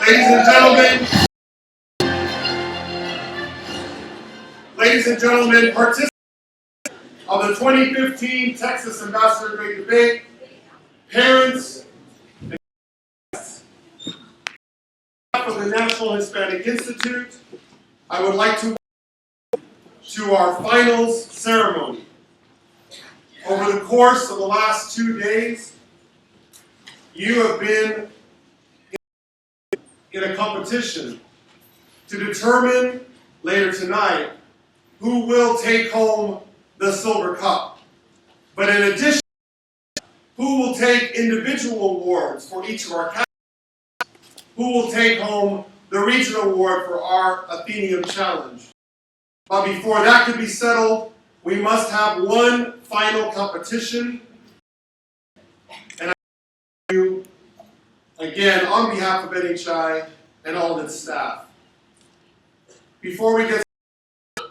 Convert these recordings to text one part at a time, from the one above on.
Ladies and gentlemen, participants of the 2015 Texas Ambassador Great Debate, parents, and guests. On behalf of the National Hispanic Institute, I would like to welcome you to our finals ceremony. Over the course of the last 2 days, you have been in a competition to determine later tonight who will take home the silver cup. But in addition, who will take individual awards for each of our categories, who will take home the regional award for our Athenaeum Challenge. But before that could be settled, we must have one final competition. And I thank you again on behalf of NHI and all of its staff. Before we get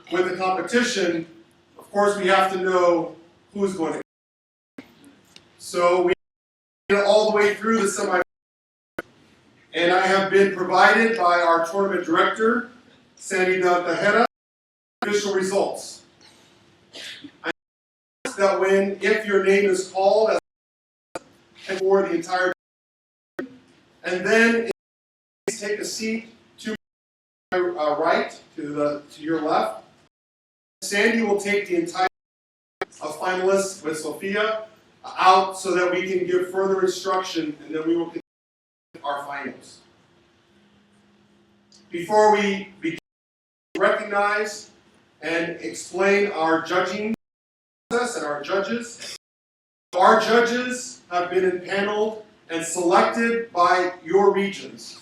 with the competition, of course, we have to know who's going to come. So we get all the way through the semifinals. And I have been provided by our tournament director, Sandy Tejera, official results. I ask that if your name is called as for the entire and then take a seat to my right, to your left. Sandy will take the entire of finalists with Sophia out so that we can give further instruction, and then we will continue our finals. Before we begin, recognize and explain our judging process and our judges. Our judges have been impaneled and selected by your regions.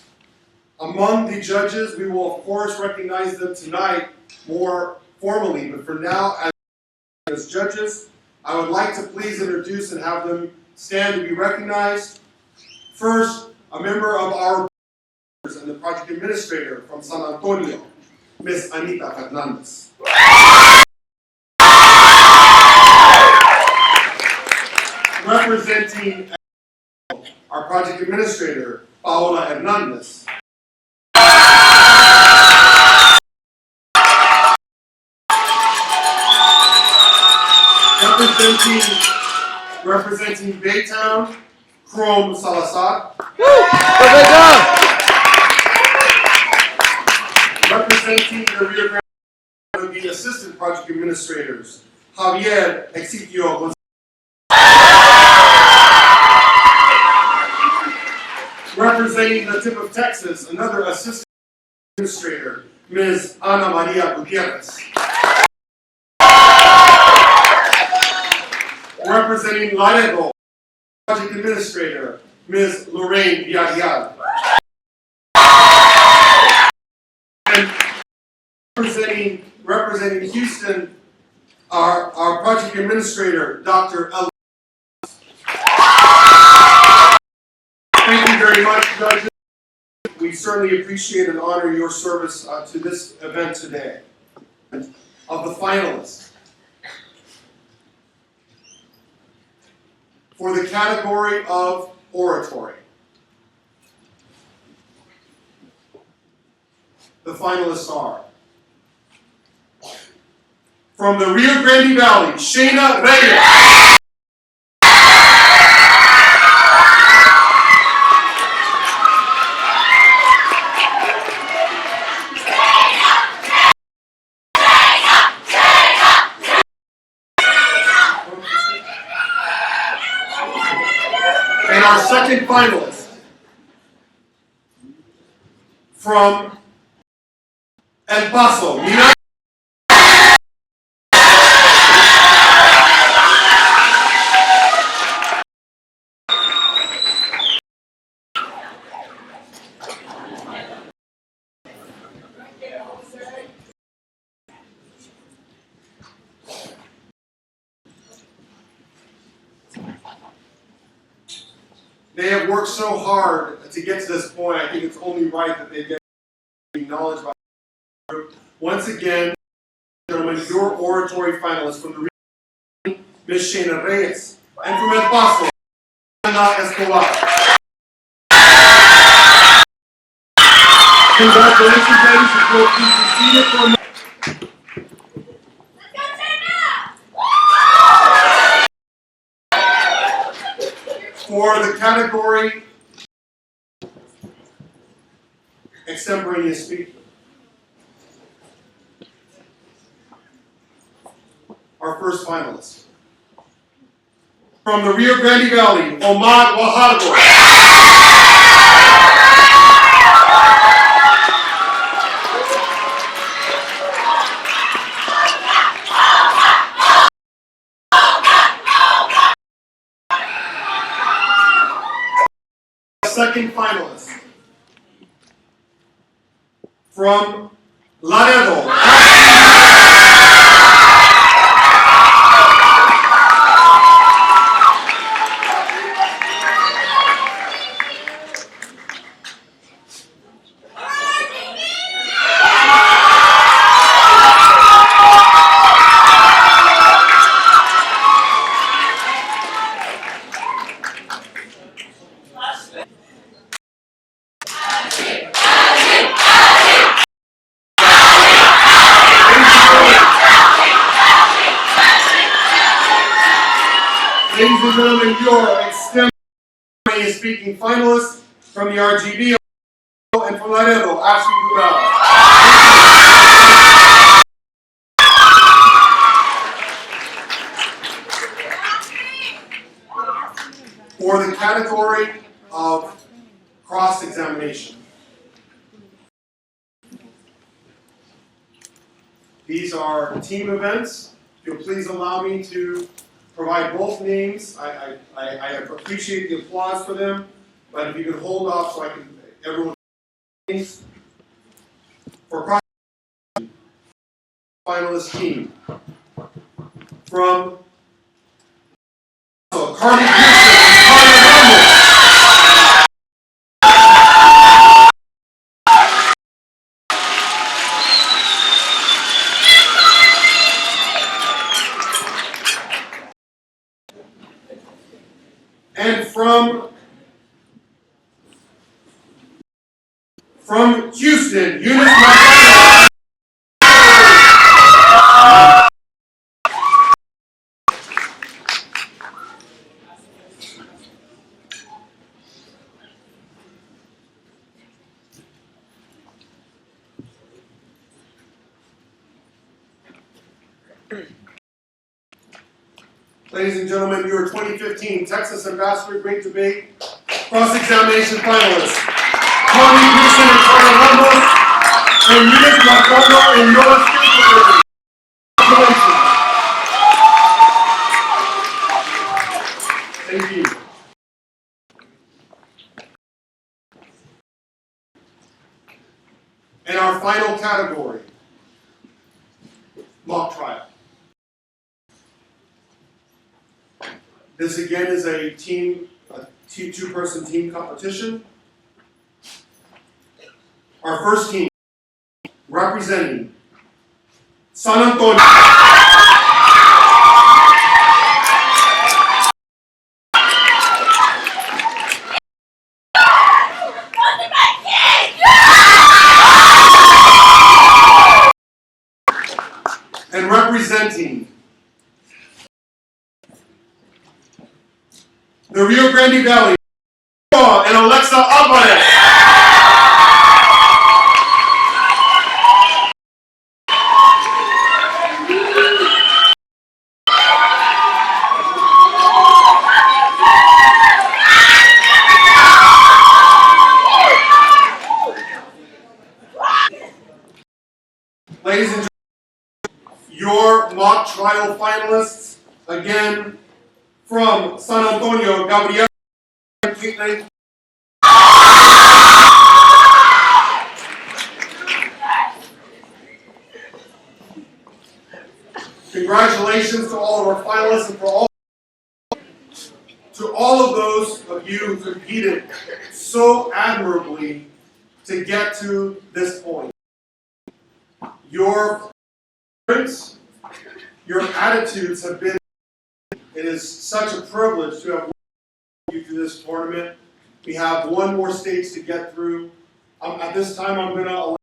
Among the judges, we will of course recognize them tonight more formally, but for now, as judges, I would like to please introduce and have them stand to be recognized. First, a member of our board and the project administrator from San Antonio, Ms. Anita Fernandez. Representing our project administrator, Paola Hernandez. Representing Baytown, Chrome Salazar. Representing the Rio Grande will be assistant project administrators, Javier Exitio Gonzalez. Representing the tip of Texas, another assistant administrator, Ms. Ana Maria Gutierrez. Representing Laredo, project administrator, Ms. Lorraine Villarreal. And representing Houston, our project administrator, Dr. El. Thank you very much, judges. We certainly appreciate and honor your service to this event today. Of the finalists, for the category of oratory, the finalists are from the Rio Grande Valley, Shayna Reyes. And our second finalist from El Paso, United. They have worked so hard to get to this point. I think it's only right that they get acknowledged by the group. Once again, gentlemen, your oratory finalists from the region, Ms. Shayna Reyes, and from El Paso, Ana Escobar. Congratulations, ladies. You will please be seated for a moment. For the category Extemporaneous Speaking, our first finalist. From the Rio Grande Valley, Omad Wahadabo. Second finalist. From Laredo. Ladies and gentlemen, your Extemporaneous Speaking finalists from the RGB and from Laredo, Ashley Dural. For the category of cross-examination. These are team events. If you'll please allow me to provide both names. I appreciate the applause for them, but if you could hold off so I can, everyone, for cross finalist team. From Carly Pearson and Carly Ramos. And from Houston, Eunice McDonald. Ladies and gentlemen, your 2015 Texas Ambassador Great Debate cross-examination finalists, Connie Pearson and Carla Ramos, and Eunice McDonald and Noah Stapleton. Congratulations. Thank you. And our final category, mock trial. This again is a two-person team competition. Our first team, representing San Antonio. And representing the Rio Grande Valley, and Alexa Alvarez. Ladies and gentlemen, your mock trial finalists, again, from San Antonio, Gabriel and Caitlin. Congratulations to all of our finalists and to all of those of you who competed so admirably to get to this point. Your attitudes have been, it is such a privilege to have you through this tournament. We have one more stage to get through. At this time, I'm going to allow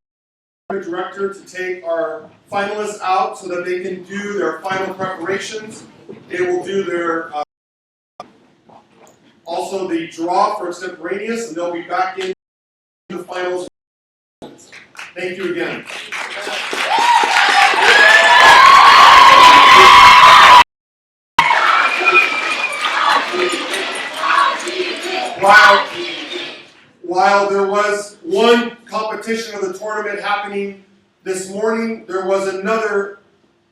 the director to take our finalists out so that they can do their final preparations. They will do their also the draw for extemporaneous, and they'll be back in the finals. Thank you again. While there was one competition of the tournament happening this morning, there was another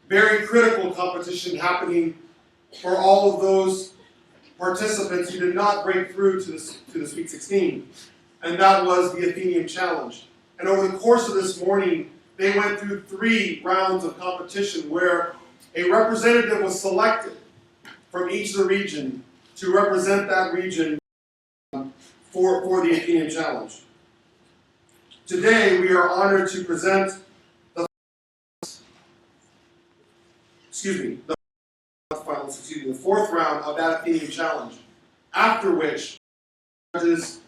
very critical competition happening for all of those participants who did not break through to the Sweet 16, and that was the Athenian Challenge. And over the course of this morning, they went through 3 rounds of competition where a representative was selected from each of the region to represent that region for the Athenian Challenge. Today, we are honored to present the 4th round of that Athenian Challenge, after which judges'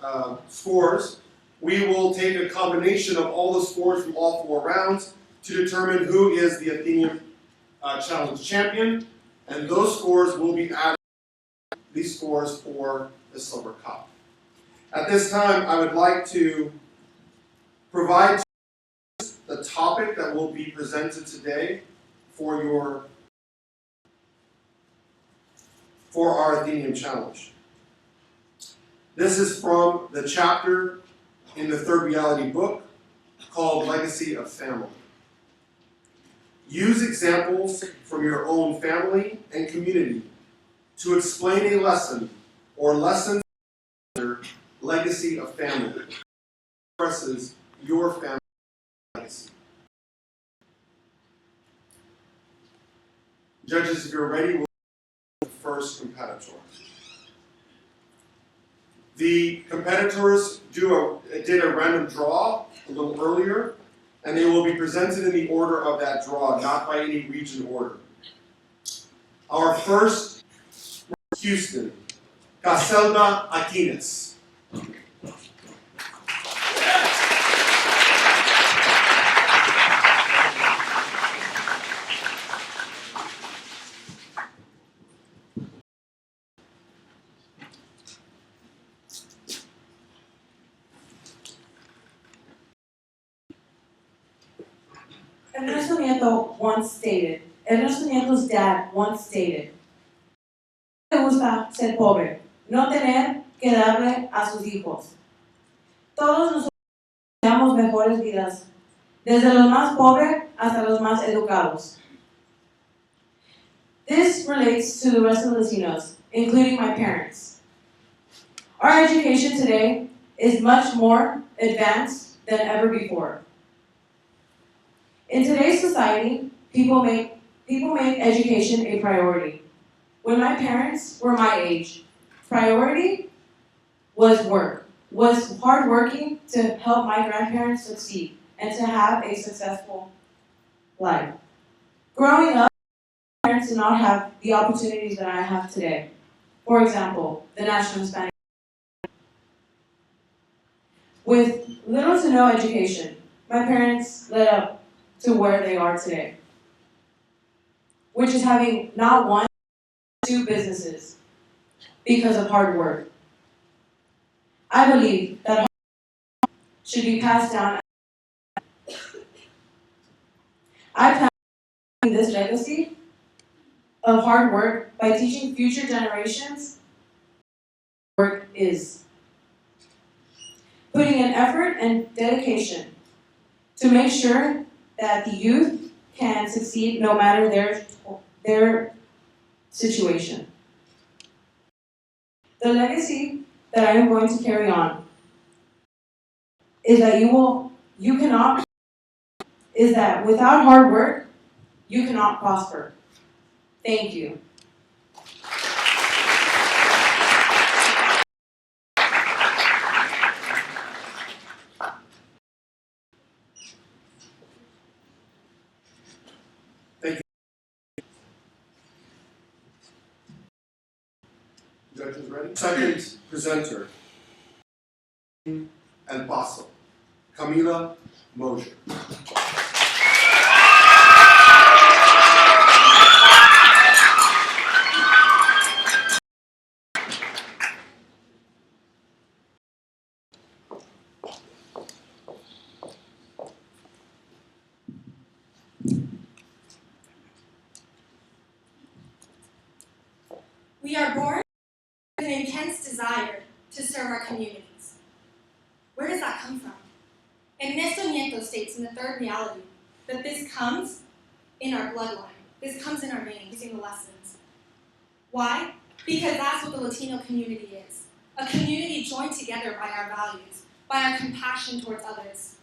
scores, we will take a combination of all the scores from all 4 rounds to determine who is the Athenian Challenge champion, and those scores will be added to these scores for the Silver Cup. At this time, I would like to provide the topic that will be presented today for our Athenian Challenge. This is from the chapter in the Third Reality book called Legacy of Family. Use examples from your own family and community to explain a lesson or lessons legacy of family. Expresses your family legacy. Judges, if you're ready, we'll the first competitor. The competitors did a random draw a little earlier, and they will be presented in the order of that draw, not by any region order. Our first, Houston, Caselda Aquines. Ernesto Nieto's dad once stated, me gusta ser pobre, no tener que darle a sus hijos. Todos nosotros deseamos mejores vidas, desde los más pobres hasta los más educados. This relates to the rest of the Latinos, including my parents. Our education today is much more advanced than ever before. In today's society, people make education a priority. When my parents were my age, priority was work, was hard working to help my grandparents succeed and to have a successful life. Growing up, my parents did not have the opportunities that I have today. For example, the National Hispanic. With little to no education, my parents led up to where they are today, which is having not 1, but 2 businesses because of hard work. I believe that hard work should be passed down. I plan on this legacy of hard work by teaching future generations what work is. Putting in effort and dedication to make sure that the youth can succeed no matter their situation. The legacy that I am going to carry on is that without hard work, you cannot prosper. Thank you. Thank you. Judges ready? Second presenter, El Paso. Camila Mosier. We are born with an intense desire to serve our communities. Where does that come from? Ernesto Nieto states in The Third Reality that this comes in our bloodline. This comes in our veins, using the lessons. Why? Because that's what the Latino community is. A community joined together by our values, by our compassion towards others.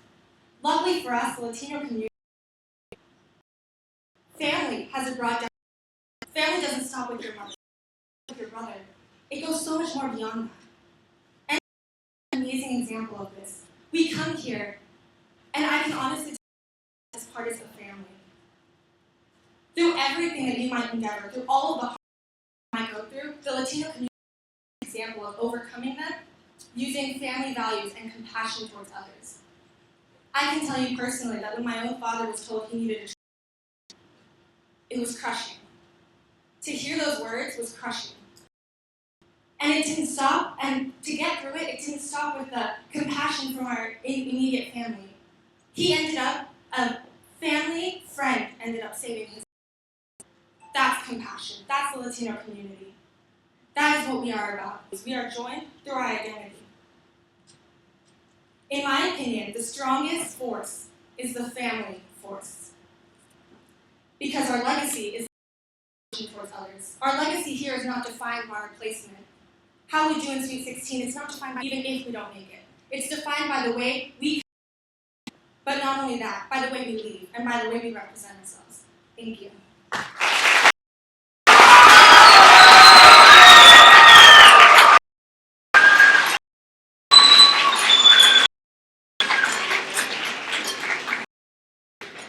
Luckily for us, the Latino community, family has a broad definition. Family doesn't stop with your mother, with your brother. It goes so much more beyond that. And an amazing example of this. We come here, and I can honestly tell you this part is a family. Through everything that you might endeavor, through all of the hard you might go through, the Latino community is an example of overcoming them using family values and compassion towards others. I can tell you personally that when my own father was told he needed a it was crushing. To hear those words was crushing. And it didn't stop, and to get through it, it didn't stop with the compassion from our immediate family. He ended up, a family friend ended up saving his life. That's compassion. That's the Latino community. That is what we are about. We are joined through our identity. In my opinion, the strongest force is the family force. Because our legacy is towards others. Our legacy here is not defined by our placement. How we do in Sweet 16, it's not defined by even if we don't make it. It's defined by the way we, but not only that, by the way we lead and by the way we represent ourselves. Thank you.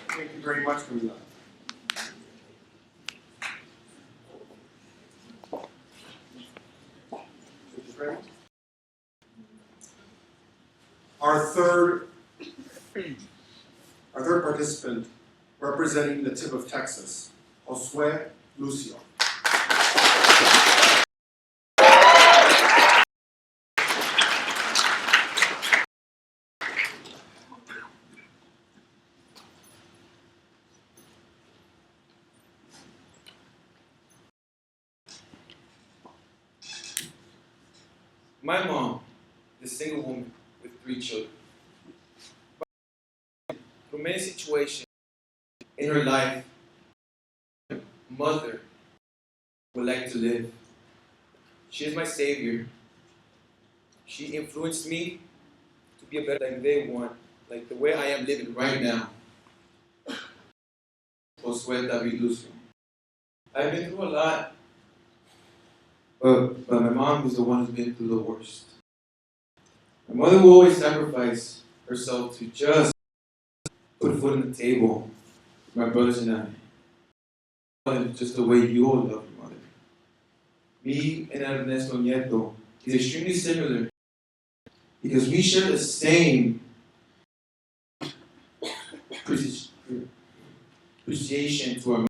Thank you very much, Camila. Our third participant, representing the tip of Texas, Josue Lucio. My mom is a single woman with 3 children. Through many situations in her life, mother would like to live. She is my savior. She influenced me to be a better like they want, like the way I am living right now. Josue David Lucio. I've been through a lot, but my mom is the one who's been through the worst. My mother will always sacrifice herself to just put food on the table for my brothers and I. Just the way you all love your mother. Me and Ernesto Nieto is extremely similar because we share the same appreciation to our mother.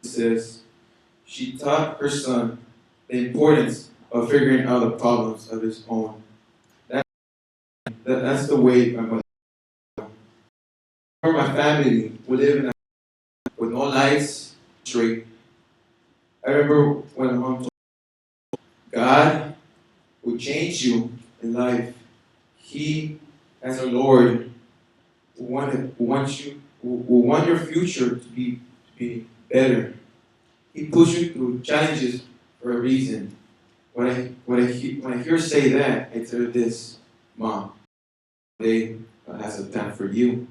It says she taught her son the importance of figuring out the problems of his own. That's the way my mother. For my family, we live in a with no lights, straight. I remember when my mom told me, God will change you in life. He, as a Lord, will want your future to be better. He puts you through challenges for a reason. When I hear her say that, I tell her this, Mom, today God has a plan for you.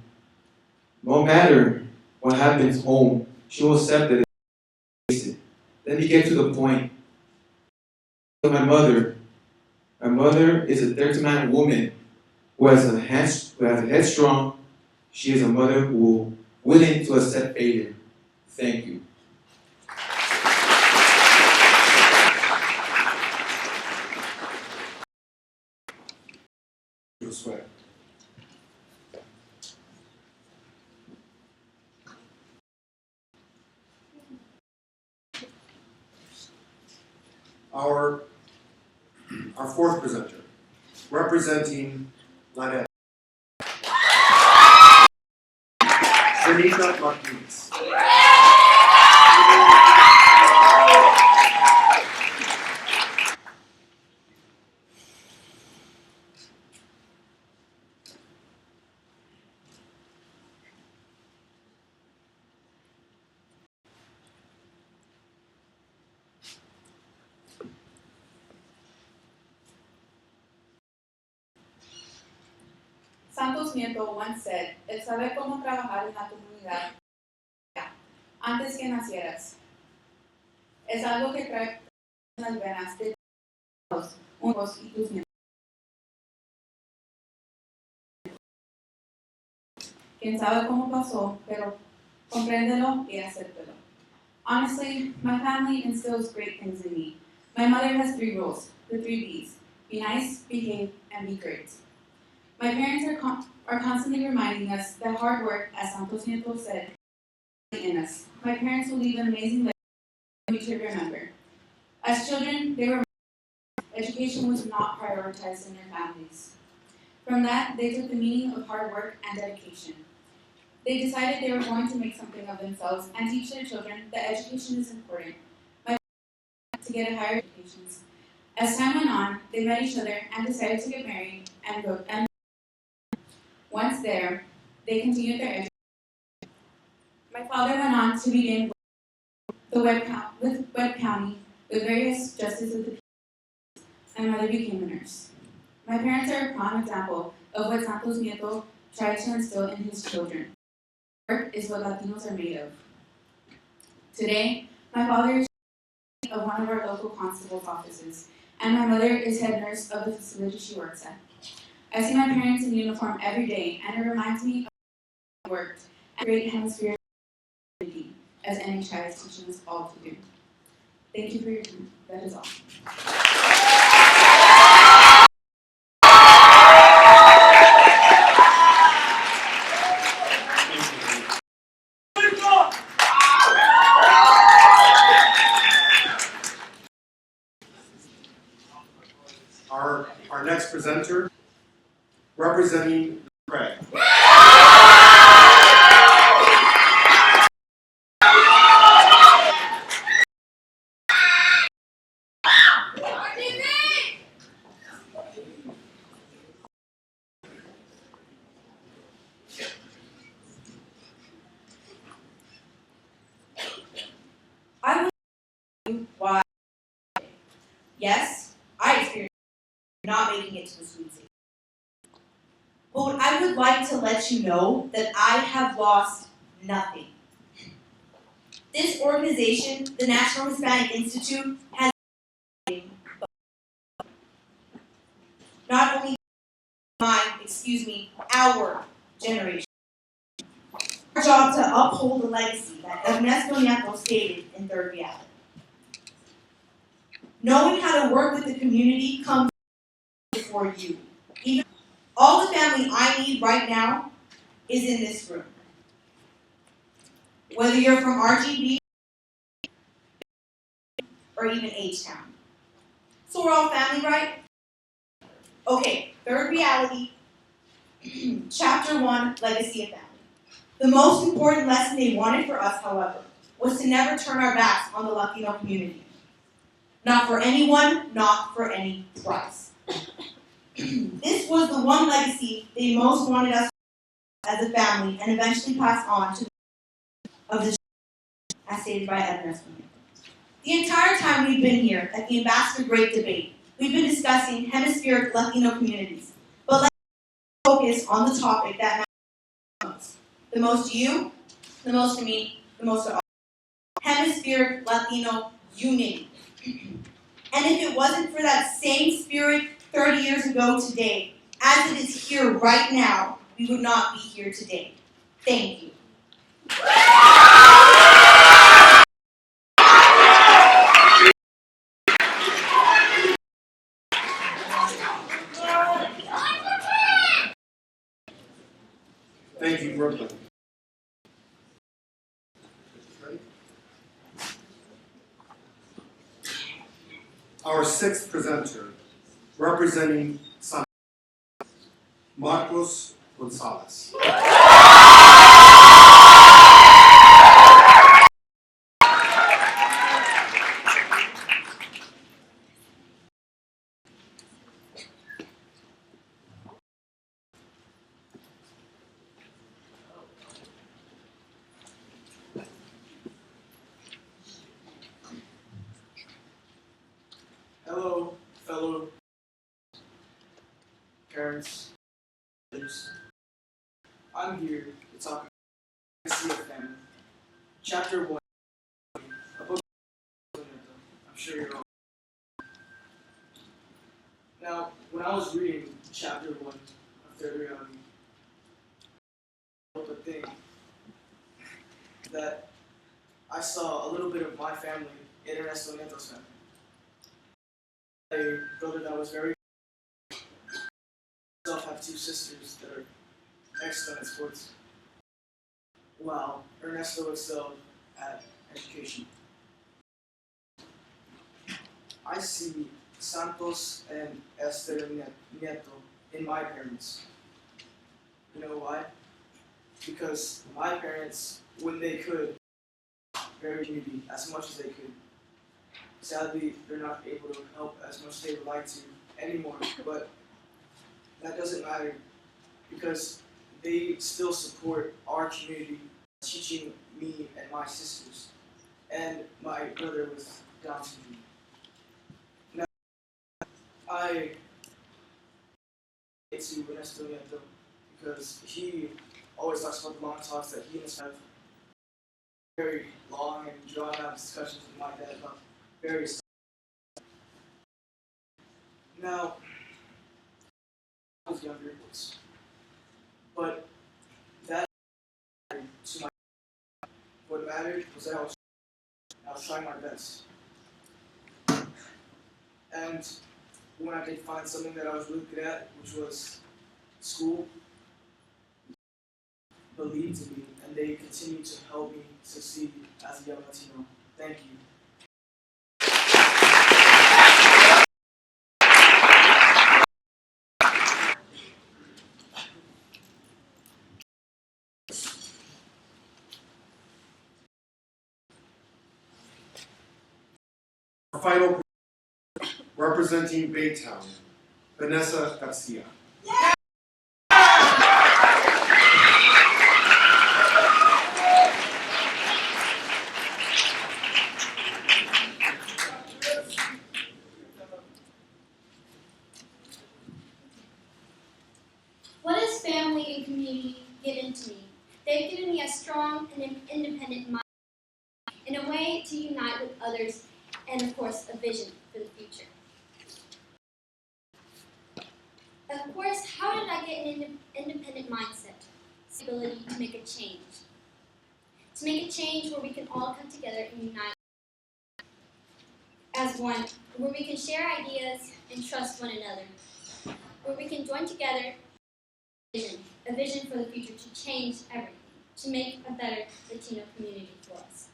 No matter what happens home, she will accept that it. Then you get to the point of my mother. My mother is a 30-man woman who has a headstrong. She is a mother who is willing to accept failure. Thank you. Josue. our fourth presenter, representing Lynette, Benita Martinez. Santos Nieto once said, el saber cómo trabajar en la comunidad antes que nacieras es algo que trae en las venas de todos, unos y tus nietos. Quien sabe cómo pasó, pero compréndelo y acéptelo. Honestly, my family instills great things in me. My mother has 3 rules, the 3 B's: be nice, behave, and be great. My parents are constantly reminding us that hard work, as Santos Nieto said, is in us. My parents will leave an amazing legacy for me to remember. As children, they were education was not prioritized in their families. From that, they took the meaning of hard work and dedication. They decided they were going to make something of themselves and teach their children that education is important. My parents to get a higher education. As time went on, they met each other and decided to get married and go. And once there, they continued their education. My father went on to begin with Webb County with various justices of the peace. My mother became a nurse. My parents are a prime example of what Santos Nieto tried to instill in his children. Work is what Latinos are made of. Today, my father is of one of our local constable's offices, and my mother is head nurse of the facility she works at. I see my parents in uniform every day, and it reminds me of how I worked and great hemisphere as NHI is teaching us all to do. Thank you for your time. That is all. Our next presenter, representing Craig. I will tell you why. Yes, I experienced not making it to the sweet stage. But I would like to let you know that I have lost nothing. This organization, the National Hispanic Institute, has not only our generation. Our job to uphold the legacy that Ernesto Nieto stated in Third Reality. Knowing how to work with the community comes for you. Even all the family I need right now is in this room. Whether you're from RGB or even H-Town. So we're all family, right? Okay, Third Reality, Chapter 1, Legacy of Family. The most important lesson they wanted for us, however, was to never turn our backs on the Latino community. Not for anyone, not for any price. This was the one legacy they most wanted us as a family and eventually pass on to the as stated by Ernesto. The entire time we've been here at the Ambassador Great Debate, we've been discussing hemispheric Latino communities. But let's focus on the topic that matters most. The most to you, the most to me, the most to all. Hemispheric Latino unity. And if it wasn't for that same spirit 30 years ago today, as it is here right now, we would not be here today. Thank you. Thank you, Brooklyn. Our sixth presenter, representing San Marcos Gonzalez. Hello, fellow parents. I'm here to talk about Legacy of Family. Chapter 1, a book I'm sure you're all. Now, when I was reading chapter 1 of Third Reality, I helped but think that I saw a little bit of my family in Ernesto Nieto's family. A brother that was very. I myself have two sisters that are excellent at sports, while Ernesto excelled at education. I see Santos and Esther Nieto in my parents. You know why? Because my parents, when they could, very community as much as they could. Sadly, they're not able to help as much as they would like to anymore, but that doesn't matter because they still support our community, teaching me and my sisters, and my brother with Down syndrome. Now, I hate to Ernesto Nieto because he always talks about the long talks that he and his have very long and drawn out discussions with my dad about various. Now, I was younger, but that mattered to my. What mattered was that I was trying my best. And when I did find something that I was really good at, which was school, believed in me, and they continue to help me succeed as a young Latino. Thank you. Our final representing Baytown, Vanessa Garcia. What has family and community given to me? They've given me a strong and independent mind, and a way to unite with others, and of course, a vision for the future. Of course, how did I get an independent mindset? The ability to make a change. To make a change where we can all come together and unite as one, where we can share ideas and trust one another, where we can join together a vision for the future to change everything, to make a better Latino community for us.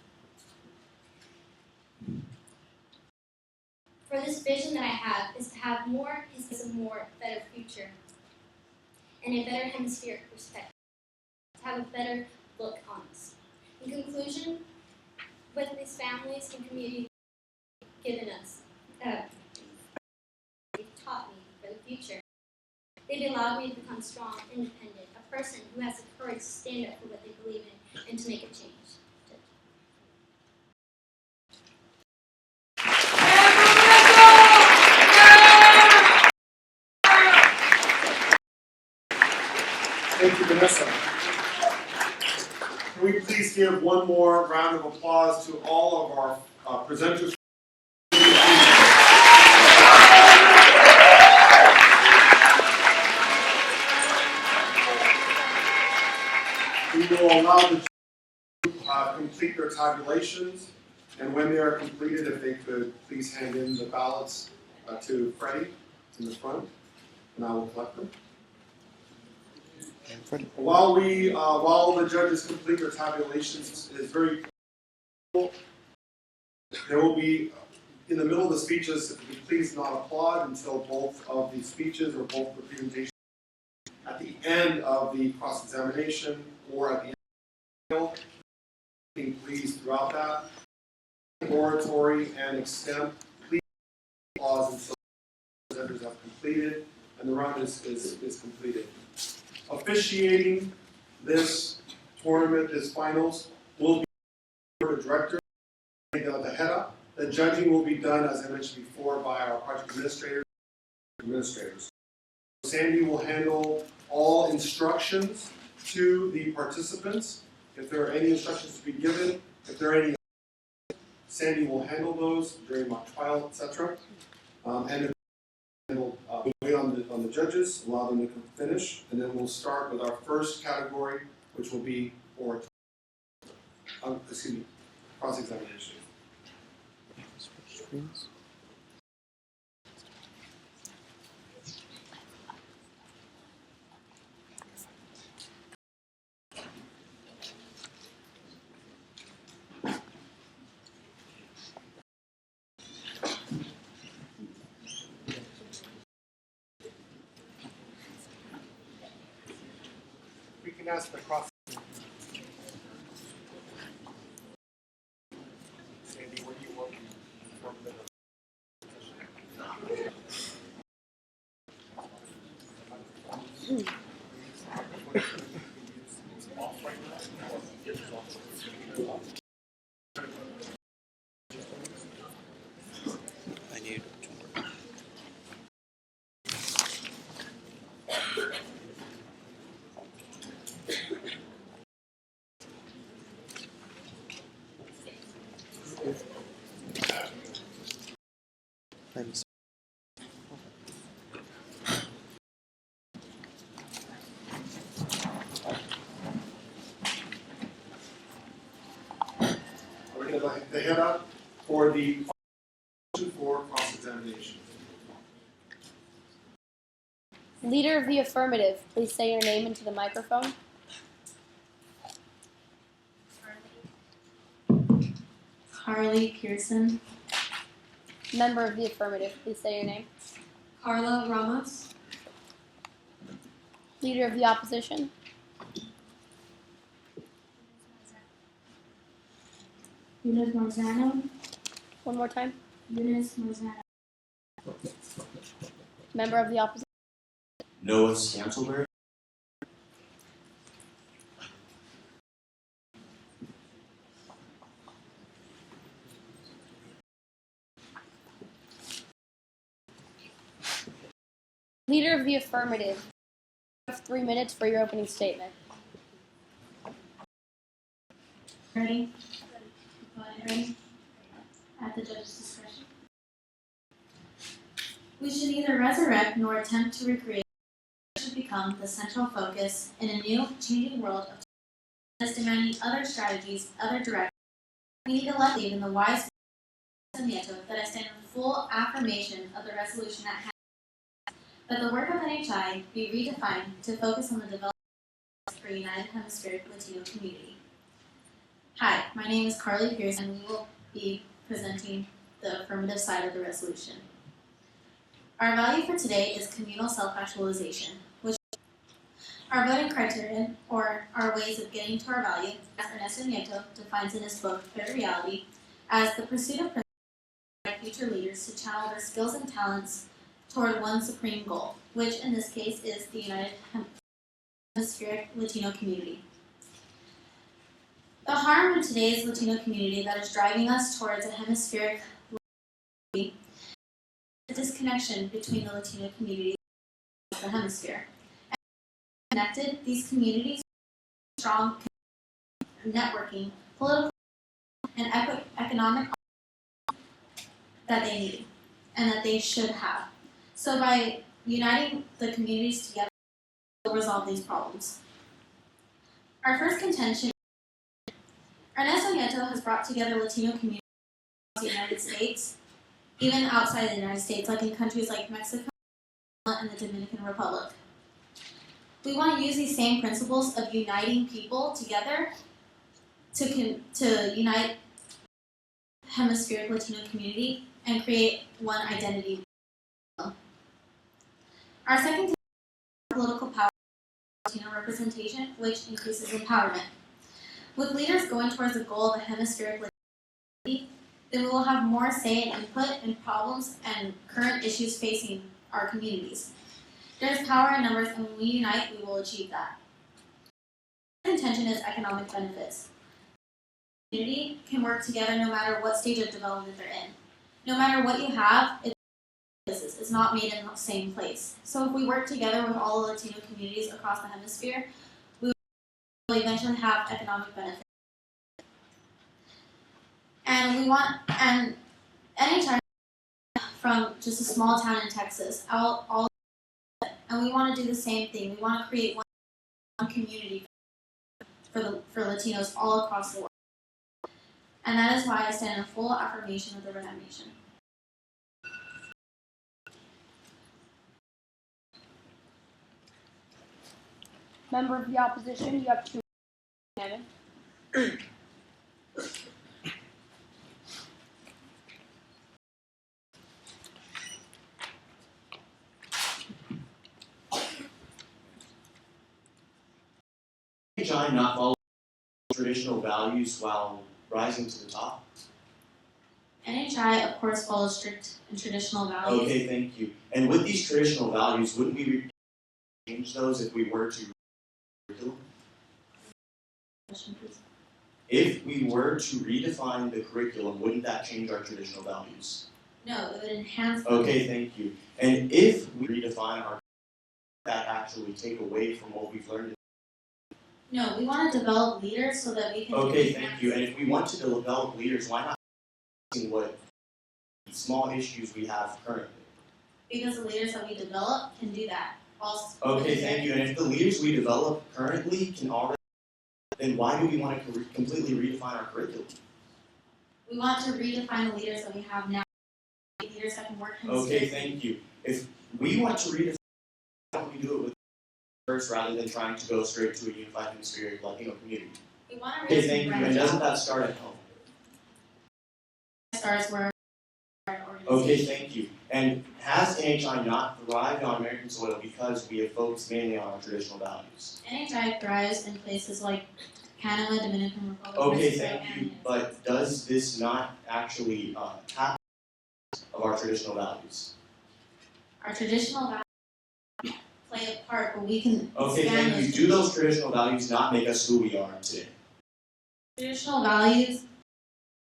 For this vision that I have is to have more is a more better future and a better hemispheric perspective, to have a better look on us. In conclusion, with these families and communities given us, they've taught me for the future. They've allowed me to become strong, independent, a person who has the courage to stand up for what they believe in and to make a change. Thank you, Vanessa. Can we please give one more round of applause to all of our presenters? We will allow the to complete their tabulations, and when they are completed, if they could please hand in the ballots to Freddie in the front, and I will collect them. While the judges complete their tabulations, it is very cool. There will be in the middle of the speeches, if you could please not applaud until both of the speeches or both the presentations. At the end of the cross-examination or at the end of the please throughout that. Oratory and extemp, please pause until the presenters have completed and the round is completed. Officiating this tournament, this finals, will be the director, the head up. The judging will be done, as I mentioned before, by our project administrators. Sandy will handle all instructions to the participants. If there are any instructions to be given, if there are any, Sandy will handle those during mock trial, etc. And then we'll wait on the judges, allow them to finish, and then we'll start with our first category, which will be oratory. Cross-examination. We can ask the cross. Sandy, what do you want from the the head up for the cross-examination. Leader of the affirmative, please say your name into the microphone. Carly Pearson. Member of the affirmative, please say your name. Carla Ramos. Leader of the opposition. Eunice Marzano. One more time. Eunice Marzano. Member of the opposition. Noah Scantleberry. Leader of the affirmative. You have 3 minutes for your opening statement. Ready? Ready? At the judge's discretion. We should neither resurrect nor attempt to recreate what should become the central focus in a new, changing world of as demanding other strategies, other directions. We need to let lead in the wise Nieto that I stand in full affirmation of the resolution at hand, that the work of NHI be redefined to focus on the development for United Hemispheric Latino community. Hi, my name is Carly Pierce, and we will be presenting the affirmative side of the resolution. Our value for today is communal self-actualization, which our voting criterion, or our ways of getting to our value, as Ernesto Nieto defines in his book, Fair Reality, as the pursuit of future leaders to channel their skills and talents toward one supreme goal, which in this case is the United Hemispheric Latino community. The harm in today's Latino community that is driving us towards a hemispheric is the disconnection between the Latino community and the hemisphere. And connected, these communities are strong networking, political, and economic that they need and that they should have. So by uniting the communities together, we'll resolve these problems. Our first contention, Ernesto Nieto has brought together Latino communities across the United States, even outside the United States, like in countries like Mexico and the Dominican Republic. We want to use these same principles of uniting people together to unite hemispheric Latino community and create one identity. Our second is political power and Latino representation, which increases empowerment. With leaders going towards the goal of a hemispheric leadership, then we will have more say and input in problems and current issues facing our communities. There is power in numbers, and when we unite, we will achieve that. The intention is economic benefits. The community can work together no matter what stage of development they're in. No matter what you have, it's not made in the same place. So if we work together with all the Latino communities across the hemisphere, we will eventually have economic benefits. And NHI from just a small town in Texas, and we want to do the same thing. We want to create one community for Latinos all across the world. And that is why I stand in full affirmation of the Redemption Nation. Member of the opposition, you have 2 minutes. Evan. NHI not follow traditional values while rising to the top? NHI, of course, follows strict and traditional values. Okay, thank you. And with these traditional values, wouldn't we change those if we were to curriculum? Question, please. If we were to redefine the curriculum, wouldn't that change our traditional values? No, it would enhance them. Okay, thank you. And if we redefine our, that actually take away from what we've learned? No, we want to develop leaders so that we can. Okay, thank you. And if we want to develop leaders, why not see what small issues we have currently? Because the leaders that we develop can do that. Also. Okay, thank you. And if the leaders we develop currently can already, then why do we want to completely redefine our curriculum? We want to redefine the leaders that we have now. Leaders that can work. Okay, thank you. If we want to redefine, why don't we do it with first rather than trying to go straight to a unified hemispheric Latino community? We want to Okay, thank you. And doesn't that start at home? Starts where. Okay, thank you. And has NHI not thrived on American soil because we have focused mainly on our traditional values? NHI thrives in places like Panama, Dominican Republic. Okay, Mexico, thank you. and But does this not actually tap of our traditional values? our traditional values play a part, but we can Okay, expand thank you. those. Do those traditional values not make us who we are today? Traditional values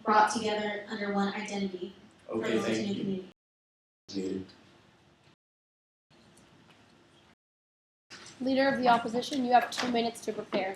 brought together under one identity for Okay, the thank Latino you. community. Needed. Leader of the opposition, you have 2 minutes to prepare.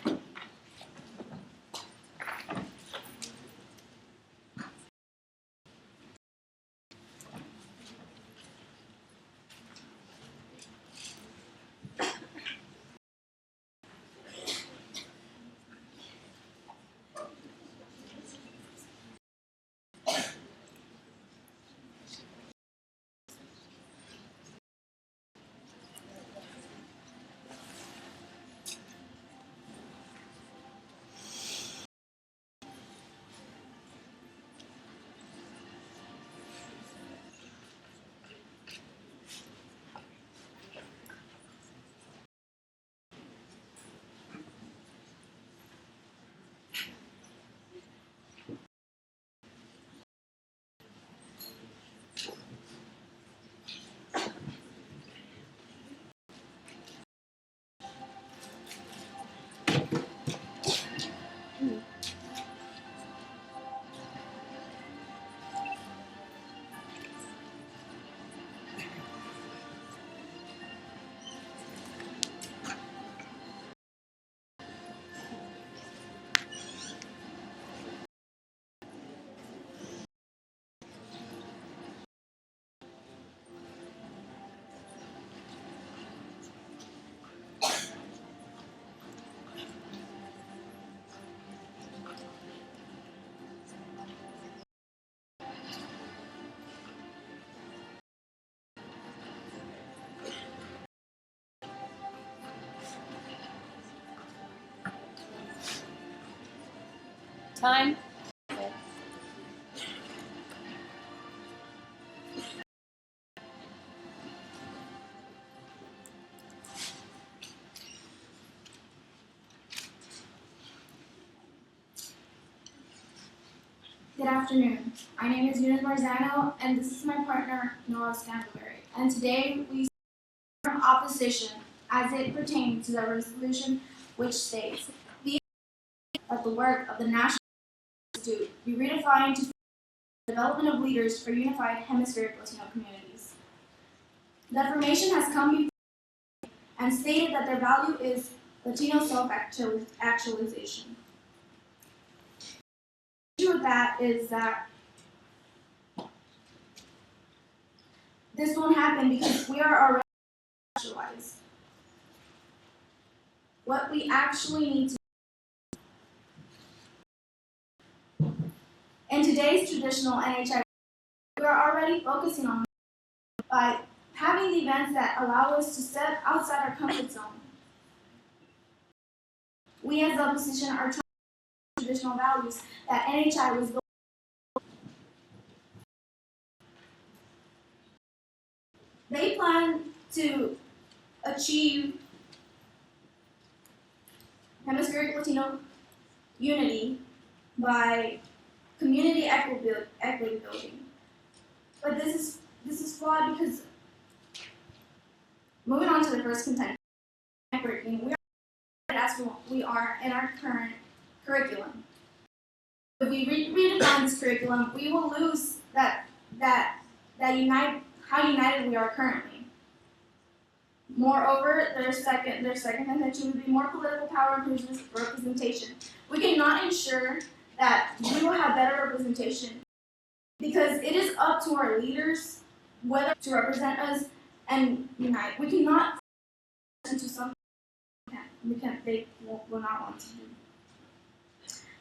Time. Good afternoon. My name is Eunice Marzano, and this is my partner, Noah Scantlebury. And today we from opposition as it pertains to the resolution which states that the work of the National Institute be redefined to the development of leaders for unified hemispheric Latino communities. The affirmation has come before and stated that their value is Latino self-actualization. The issue with that is that this won't happen because we are already actualized. What we actually need to in today's traditional NHI, we are already focusing on by having the events that allow us to step outside our comfort zone. We as the opposition are trying to traditional values that NHI was built. They plan to achieve hemispheric Latino unity by community equity building. But this is flawed because moving on to the first contention, we are as we are in our current curriculum. If we redefine this curriculum, we will lose that how united we are currently. Moreover, their second contention would be more political power and representation. We cannot ensure that we will have better representation because it is up to our leaders whether to represent us and unite. We cannot into something they will not want to do.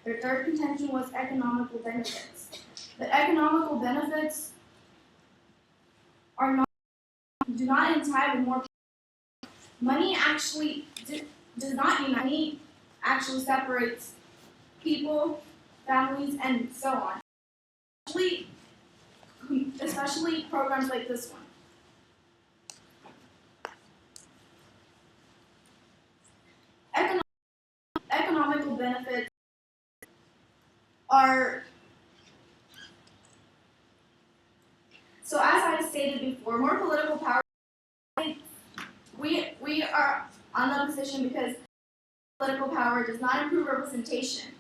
Their third contention was economical benefits. The economical benefits do not entitle more. Money actually does not unite. Money actually separates people, families, and so on. Especially programs like this one. Economical benefits are so as I stated before, more political power. We are on the opposition because political power does not improve representation.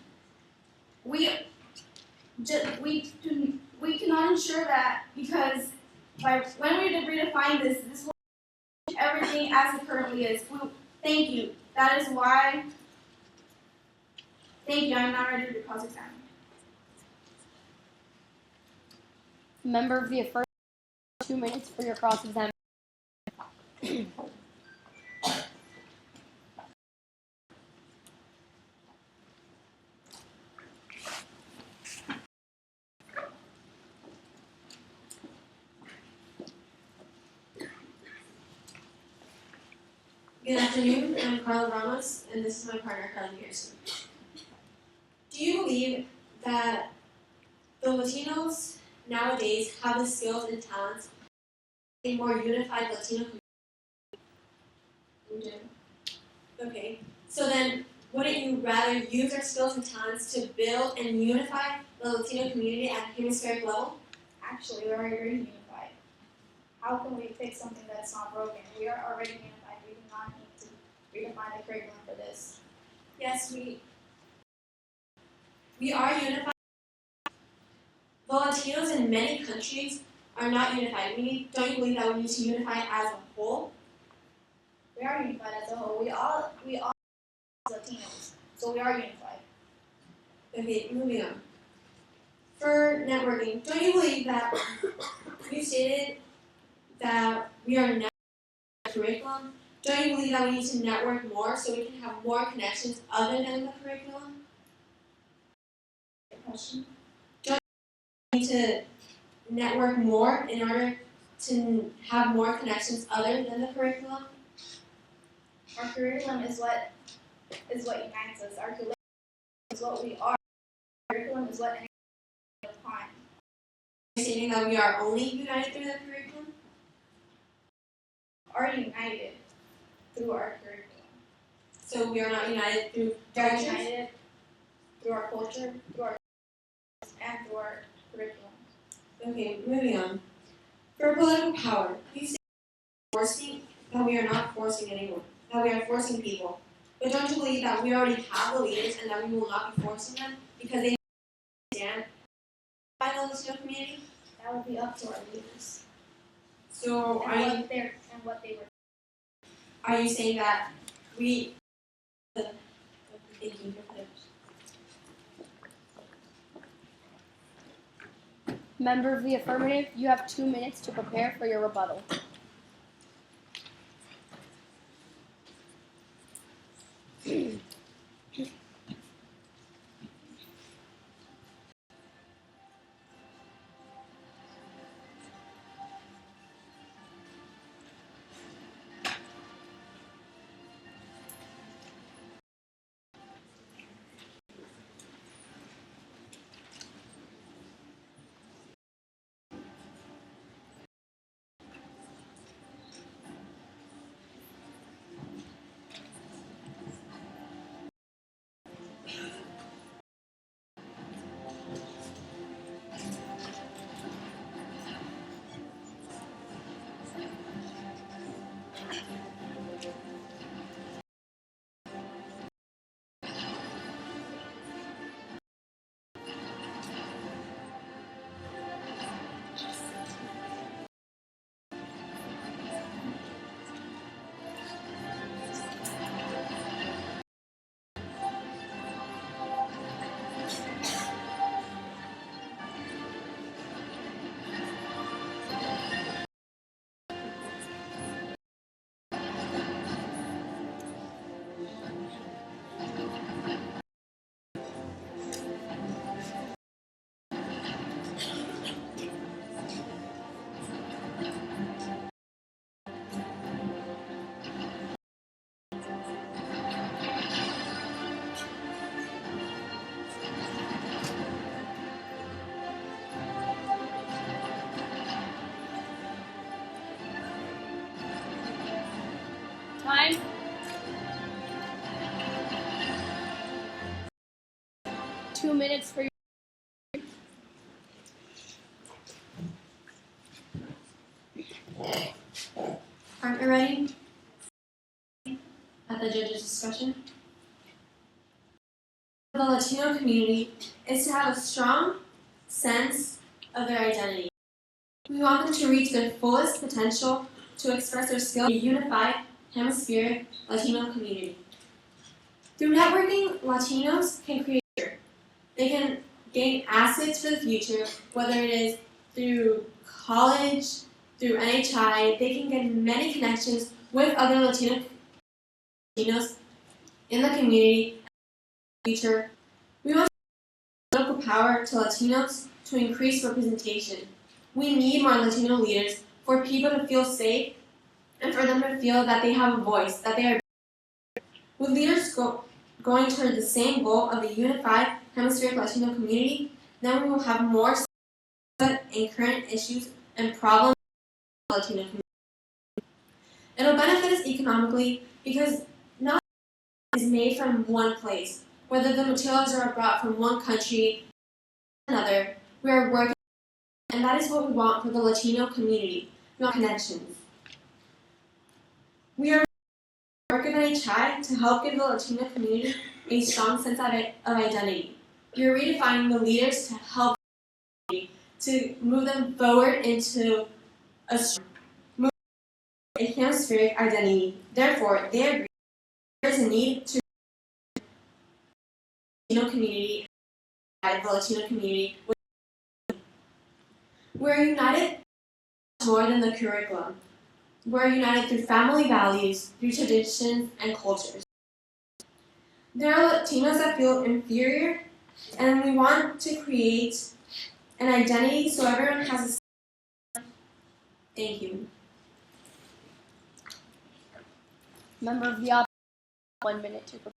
We cannot ensure that because when we redefine this will change everything as it currently is. Thank you. That is why. Thank you. I'm not ready to cross-examine. Member of the affirmative, 2 minutes for your cross-examination. Good afternoon, I'm Carla Ramos, and this is my partner, Carly Pearson. Do you believe that the Latinos nowadays have the skills and talents in a more unified Latino community? We do. Okay, so then wouldn't you rather use our skills and talents to build and unify the Latino community at a hemispheric level? Actually, we're already unified. How can we fix something that's not broken? We are already unified. We do not need to redefine the curriculum for this. Yes, we are unified. The Latinos in many countries are not unified. Don't you believe that we need to unify as a whole? We are unified as a whole. We all Latinos, so we are unified. Okay, moving on. For networking, don't you believe that you stated that we are networking the curriculum? Don't you believe that we need to network more so we can have more connections other than the curriculum? Question? Don't you need to network more in order to have more connections other than the curriculum? Our curriculum is what unites us. Our curriculum is what we are. Our curriculum is what defines. You're stating that we are only united through the curriculum? Are united through our curriculum. So we are not united through We are cultures? united through our culture, through our and through our curriculum. Okay, moving on. For political power, you say forcing that we are not forcing anyone, that we are forcing people. But don't you believe that we already have the leaders and that we will not be forcing them because they stand by the Latino community? That would be up to our leaders. So And what they were. are you saying that we thank you. Member of the affirmative, you have 2 minutes to prepare for your rebuttal. Time. Two minutes for your Aren't we ready? At the judge's discussion. The Latino community is to have a strong sense of their identity. We want them to reach their fullest potential to express their skills in a unified hemispheric Latino community. Through networking, Latinos can create a future. They can gain assets for the future, whether it is through college, through NHI. They can get many connections with other Latinos in the community. Future. We want political power to Latinos to increase representation. We need more Latino leaders for people to feel safe and for them to feel that they have a voice, that they are. With leaders going toward the same goal of a unified hemispheric Latino community, then we will have more in current issues and problems in the Latino community. It'll benefit us economically because not is made from one place. Whether the materials are brought from one country to another, we are working, and that is what we want for the Latino community, not connections. We are working on NHI to help give the Latino community a strong sense of identity. We are redefining the leaders to help to move them forward into a hemispheric identity. Therefore, they agree there is a need to the Latino community and the Latino community. We're united more than the curriculum. We're united through family values, through traditions and cultures. There are Latinos that feel inferior, and we want to create an identity so everyone has a. Thank you. member of the opposition, 1 minute to prepare.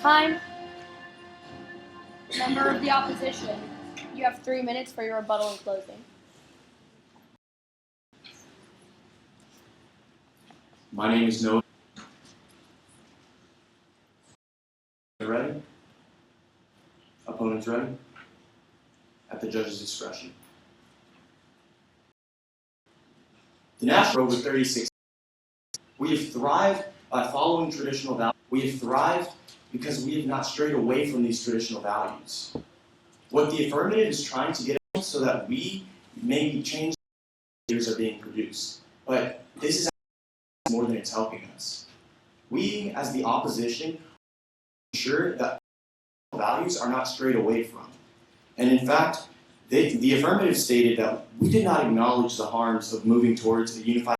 Time. Member of the opposition, you have 3 minutes for your rebuttal and closing. My name is Noah. Ready? Opponents ready? At the judge's discretion. The national over 36. We have thrived by following traditional values. We have thrived because we have not strayed away from these traditional values. What the affirmative is trying to get at so that we maybe change the leaders are being produced. But this is more than it's helping us. We, as the opposition, ensure that values are not strayed away from. And in fact, the affirmative stated that we did not acknowledge the harms of moving towards a unified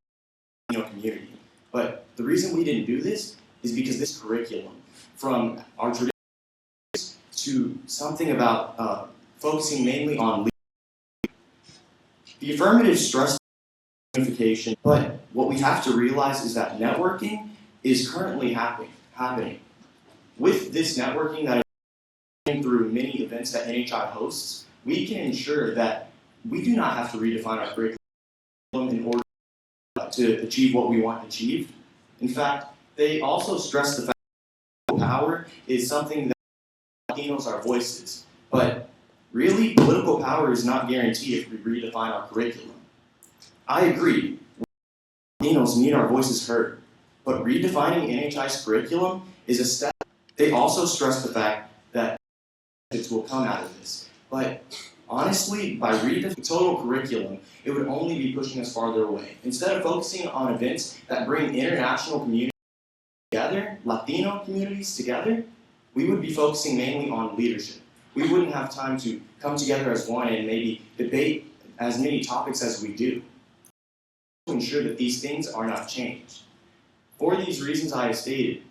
community. But the reason we didn't do this is because this curriculum, from our traditions to something about focusing mainly on leadership. The affirmative stressed unification, but what we have to realize is that networking is currently happening. With this networking that is happening through many events that NHI hosts, we can ensure that we do not have to redefine our curriculum in order to achieve what we want achieved. In fact, they also stress the fact that power is something that Latinos are voices. But really, political power is not guaranteed if we redefine our curriculum. I agree, Latinos need our voices heard, but redefining NHI's curriculum is a step. They also stress the fact that benefits will come out of this. But honestly, by redefining the total curriculum, it would only be pushing us farther away. Instead of focusing on events that bring international communities together, Latino communities together, we would be focusing mainly on leadership. We wouldn't have time to come together as one and maybe debate as many topics as we do to ensure that these things are not changed. For these reasons I have stated,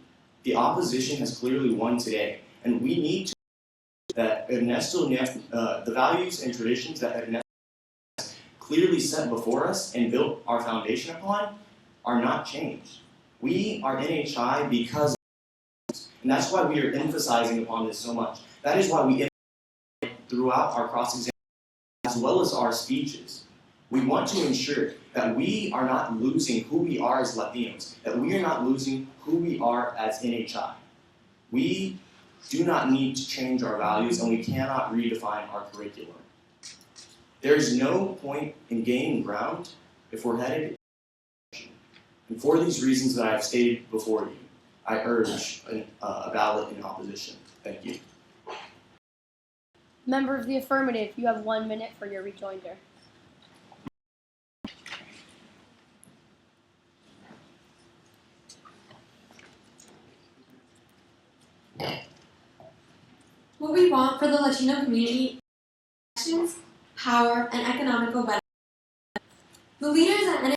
the opposition has clearly won today, and we need to that Ernesto, the values and traditions that Ernesto has clearly set before us and built our foundation upon are not changed. We are NHI because of this, and that's why we are emphasizing upon this so much. That is why we emphasize throughout our cross-examination as well as our speeches. We want to ensure that we are not losing who we are as Latinos, that we are not losing who we are as NHI. We do not need to change our values, and we cannot redefine our curriculum. There is no point in gaining ground if we're headed. And for these reasons that I have stated before you, I urge a ballot in opposition. Thank you. Member of the affirmative, you have 1 minute for your rejoinder. What we want for the Latino community is actions, power, and economical benefit. The leaders that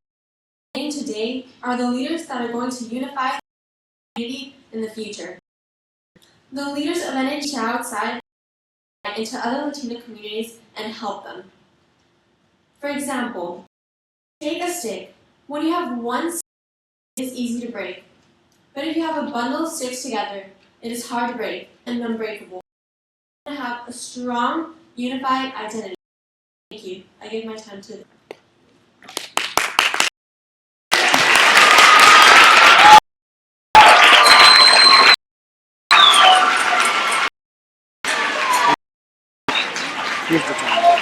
NHI today are the leaders that are going to unify the community in the future. The leaders of NHI outside into other Latino communities and help them. For example, take a stick. When you have one stick, it is easy to break. But if you have a bundle of sticks together, it is hard to break and unbreakable. To have a strong, unified identity. Thank you. I give my time to Here's the time.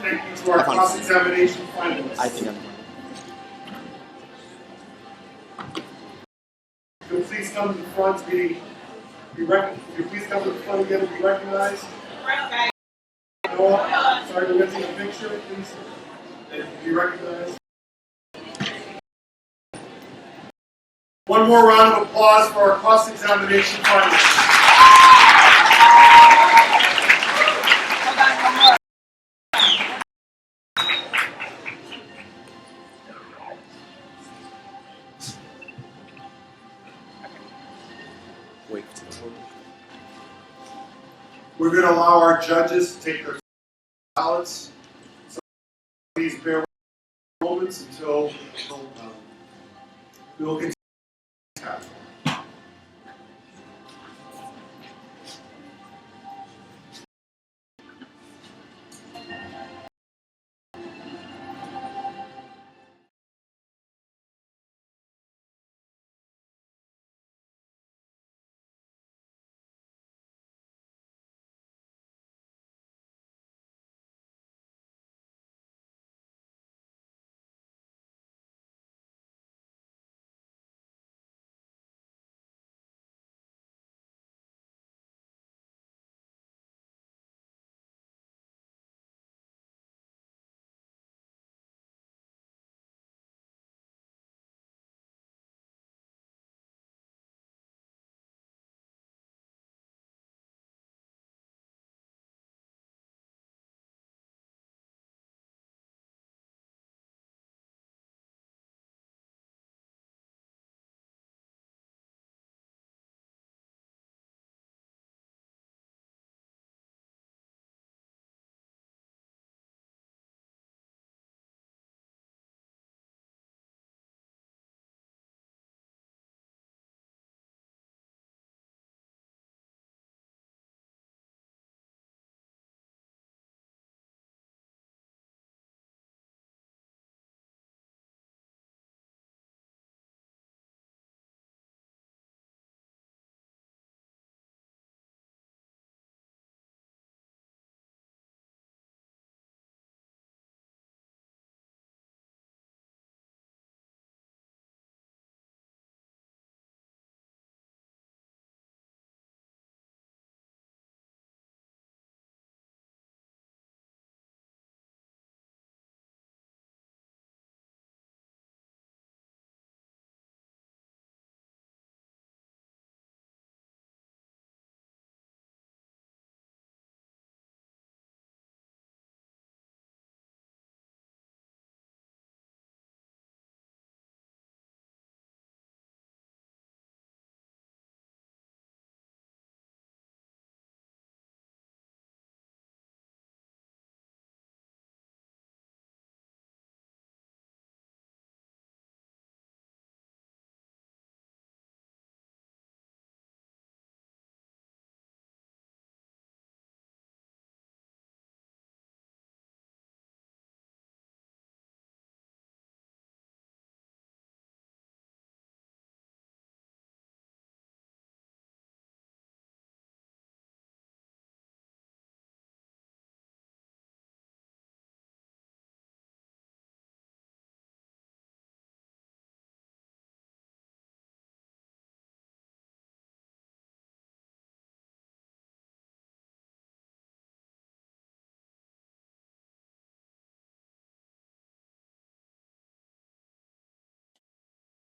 Thank you to our cross-examination finalists. I think I'm Could you please come to the front to be recognized? Could you please come to the front again and be recognized? Noah, sorry, we're going to take a picture, please. And be recognized. One more round of applause for our cross-examination finalists. We're going to allow our judges to take their ballots. So please bear with moments until we will continue.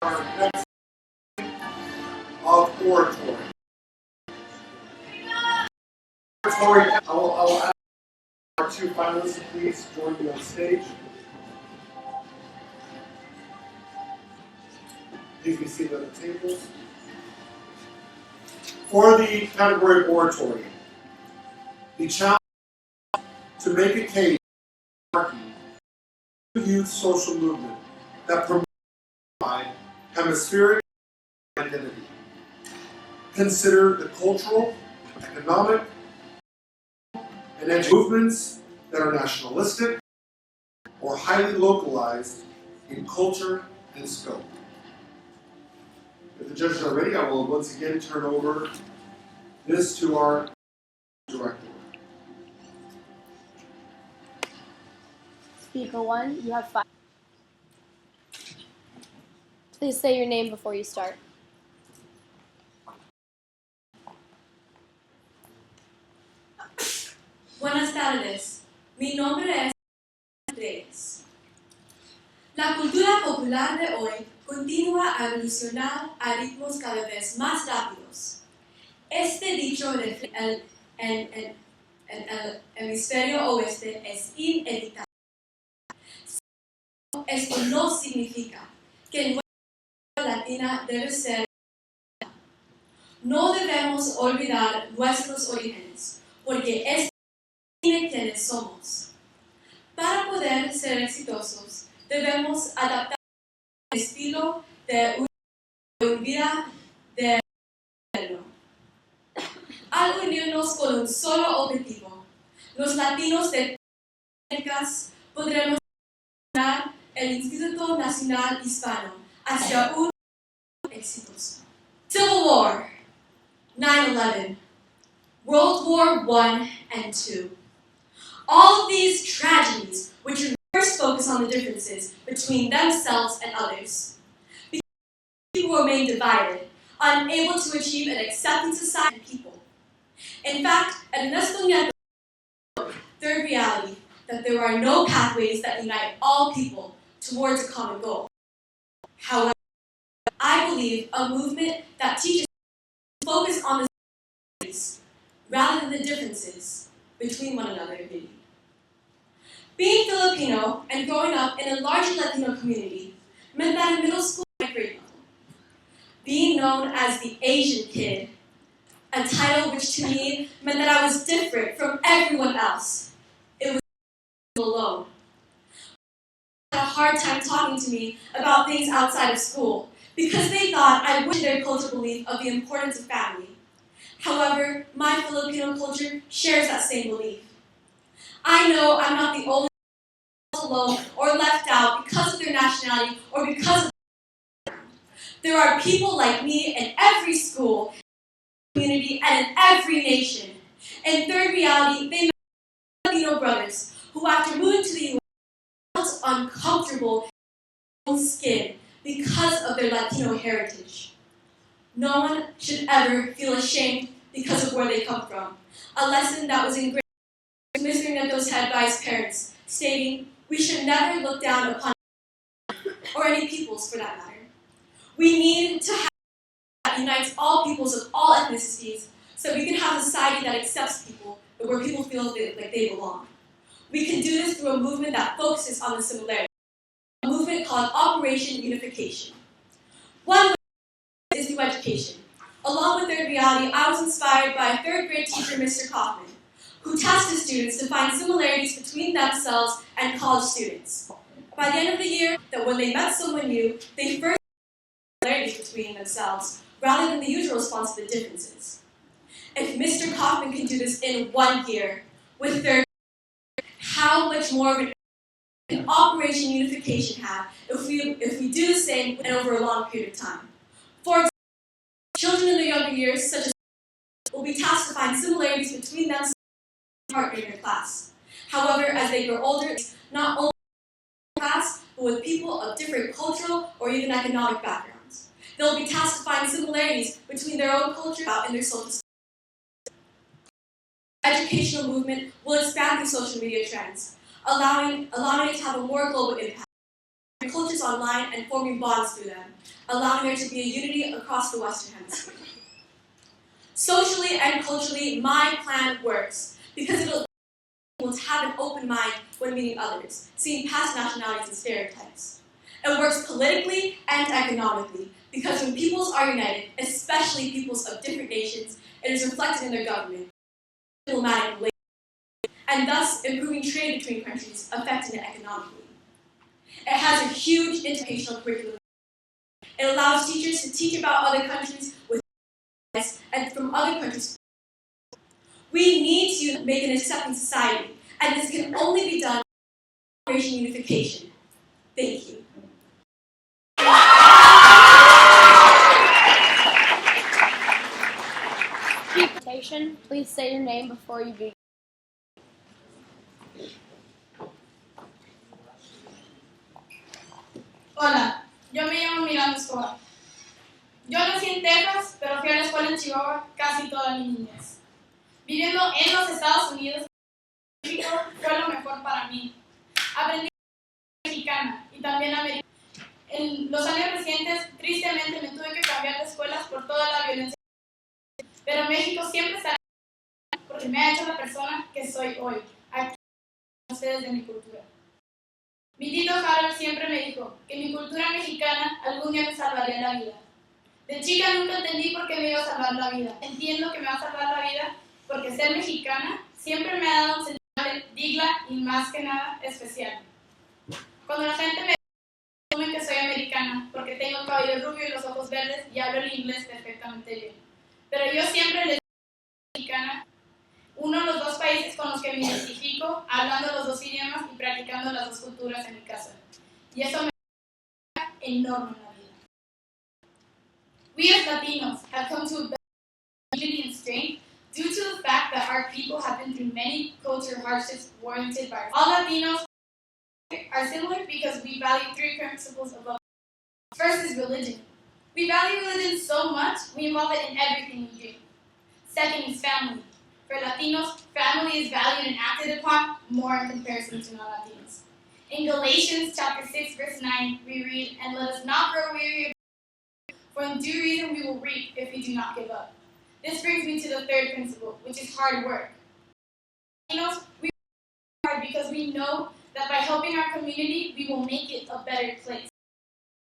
Our next of oratory. I will ask our two finalists to please join me on stage. Please be seated at the tables. For the category of oratory, the challenge to make a case for the youth social movement that promotes hemispheric identity. Consider the cultural, economic, and educational movements that are nationalistic or highly localized in culture and scope. If the judges are ready, I will once again turn over this to our director. Speaker 1, you have 5. Please say your name before you start. Buenas tardes. Mi nombre es Andrés. La cultura popular de hoy continúa a evolucionar a ritmos cada vez más rápidos. Este dicho refleja el hemisferio oeste es inevitable. Esto no significa que nuestra latina debe ser. No debemos olvidar nuestros orígenes, porque es quienes somos. Para poder ser exitosos, debemos adaptar el estilo de una vida de moderno. Al unirnos con un solo objetivo, los latinos de Américas podremos llevar el Instituto Nacional Hispano hacia un exitoso. Civil War, 9/11, World War I and II. All of these tragedies, which first focus on the differences between themselves and others, because people remain divided, unable to achieve an accepting society and people. In fact, Ernesto Nieto, third reality, that there are no pathways that unite all people towards a common goal. However, I believe a movement that teaches to focus on the similarities rather than the differences between one another. Being Filipino and growing up in a large Latino community meant that in middle school and grade level, being known as the Asian kid, a title which to me meant that I was different from everyone else. It was alone. They had a hard time talking to me about things outside of school because they thought I wouldn't share their cultural belief of the importance of family. However, my Filipino culture shares that same belief. I know I'm not the only alone or left out because of their nationality or because of there are people like me in every school, community, and in every nation. In third reality, they met Latino brothers who, after moving to the U.S., felt uncomfortable in their own skin because of their Latino heritage. No one should ever feel ashamed because of where they come from. A lesson that was engraved in Mr. Neto's head by his parents, stating, "We should never look down upon or any peoples for that matter. We need to have that unites all peoples of all ethnicities so we can have a society that accepts people, but where people feel like they belong. We can do this through a movement that focuses on the similarity, a movement called Operation Unification. One way is through education. Along with third reality, I was inspired by a third grade teacher, Mr. Kaufman, who tasked his students to find similarities between themselves and college students. By the end of the year, that when they met someone new, they first found similarities between themselves, rather than the usual response to the differences. If Mr. Kaufman can do this in 1 year, with third, how much more of an Operation Unification have if we do the same and over a long period of time? For example, children in their younger years, such as will be tasked to find similarities between themselves and their partner in their class. However, as they grow older, not only in class, but with people of different cultural or even economic backgrounds. They'll be tasked to find similarities between their own culture and their social status. Educational movement will expand through social media trends, allowing it to have a more global impact. Cultures online and forming bonds through them, allowing there to be a unity across the Western Hemisphere. Socially and culturally, my plan works because it will have an open mind when meeting others, seeing past nationalities and stereotypes. It works politically and economically because when peoples are united, especially peoples of different nations, it is reflected in their government, diplomatic relations, and thus improving trade between countries, affecting it economically. It has a huge educational curriculum. It allows teachers to teach about other countries with and from other countries. We need to make an accepting society, and this can only be done through Operation Unification. Thank you. Please say your name before you begin. Hola, yo me llamo Miranda Escobar. Yo nací en Texas, pero fui a la escuela en Chihuahua casi toda mi niñez. Viviendo en los Estados Unidos, México fue lo mejor para mí. Aprendí mexicana y también americana. En los años recientes, tristemente, me tuve que cambiar de escuelas por toda la violencia. Pero México siempre estará porque me ha hecho la persona que soy hoy, aquí con ustedes de mi cultura. Mi tito Harold siempre me dijo que mi cultura mexicana algún día me salvaría la vida. De chica nunca entendí por qué me iba a salvar la vida. Entiendo que me va a salvar la vida porque ser mexicana siempre me ha dado un sentido de digna y más que nada especial. Cuando la gente me asume que soy americana porque tengo el cabello rubio y los ojos verdes y hablo el inglés perfectamente bien. Pero yo siempre les digo mexicana, uno de los dos países con los que me identifico, hablando los dos idiomas y practicando las dos culturas en mi casa. Y eso me da enorme en la vida. We as Latinos have come to a better unity and strength due to the fact that our people have been through many cultural hardships warranted by all Latinos are similar because we value three principles above. First is religion. We value religion so much, we involve it in everything we do. Second is family. For Latinos, family is valued and acted upon more in comparison to non-Latinos. In Galatians chapter 6, verse 9, we read, "And let us not grow weary, for in due reason we will reap if we do not give up." This brings me to the third principle, which is hard work. Latinos, we work hard because we know that by helping our community, we will make it a better place.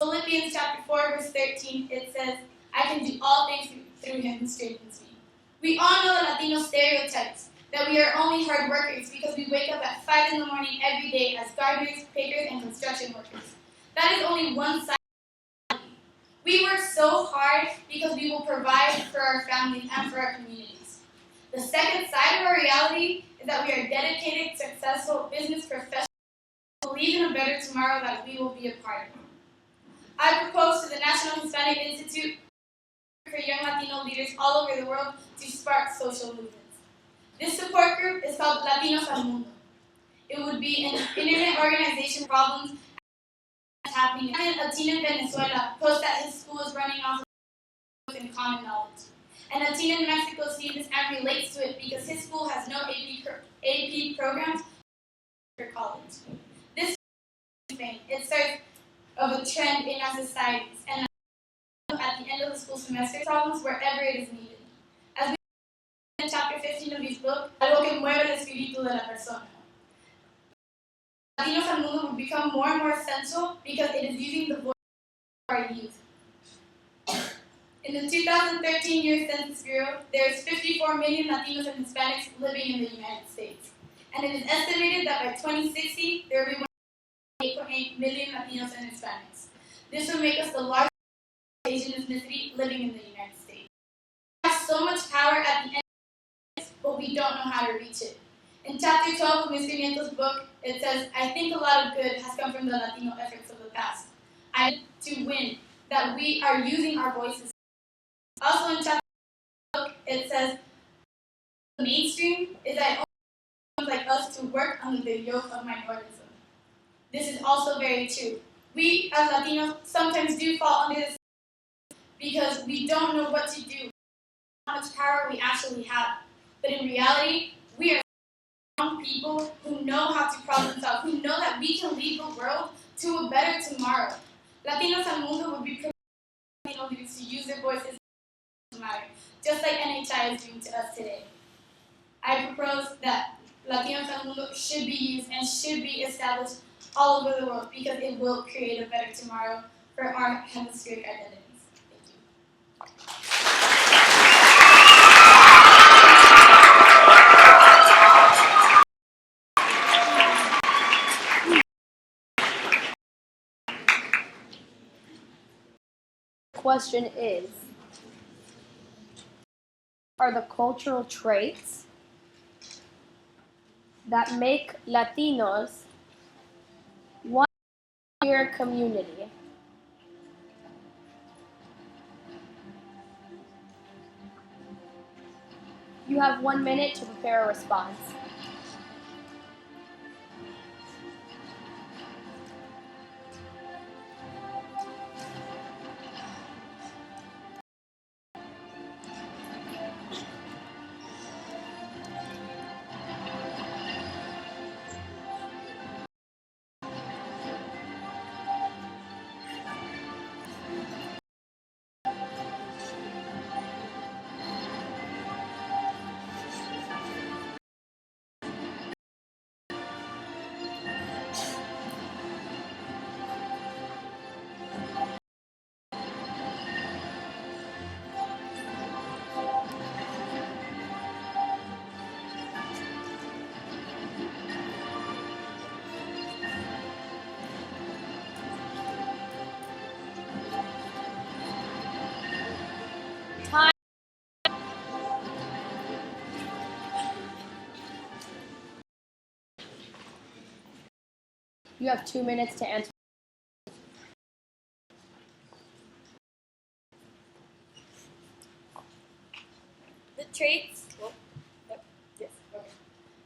Philippians chapter 4, verse 13, it says, "I can do all things through him who strengthens me." We all know the Latino stereotypes, that we are only hard workers because we wake up at 5 in the morning every day as gardeners, pickers, and construction workers. That is only one side of it. We work so hard because we will provide for our families and for our communities. The second side of our reality is that we are dedicated, successful business professionals who believe in a better tomorrow that we will be a part of. I propose to the National Hispanic Institute for young Latino leaders all over the world to spark social movements. This support group is called Latinos al Mundo. It would be an internet organization for problems happening. A teen in Venezuela posts that his school is running off of in common knowledge. And a teen in Mexico sees this and relates to it because his school has no AP programs for college. This thing, it starts of a trend in our societies and at the end of the school semester problems wherever it is needed. As we in chapter 15 of his book, algo que mueve el espíritu de la persona. Latinos al Mundo will become more and more essential because it is using the voice of our youth. In the 2013 year Census Bureau, there is 54 million Latinos and Hispanics living in the United States. And it is estimated that by 2060, there will be 8.8 million Latinos and Hispanics. This will make us the largest Asian ethnicity living in the United States. We have so much power at the end of this, but we don't know how to reach it. In chapter 12 of Ms. Pimiento's book, it says, "I think a lot of good has come from the Latino efforts of the past. I to win, that we are using our voices." Also in chapter 12 of the book, it says, "The mainstream is that only like us to work under the yoke of minoritism." This is also very true. We as Latinos sometimes do fall under this because we don't know what to do, how much power we actually have. But in reality, we are strong people who know how to problem solve, who know that we can lead the world to a better tomorrow. Latinos al Mundo would be Latino leaders to use their voices to matter, just like NHI is doing to us today. I propose that Latinos al Mundo should be used and should be established all over the world because it will create a better tomorrow for our hemispheric identities. Question is, are the cultural traits that make Latinos one in your community? You have 1 minute to prepare a response. You have 2 minutes to answer. The traits.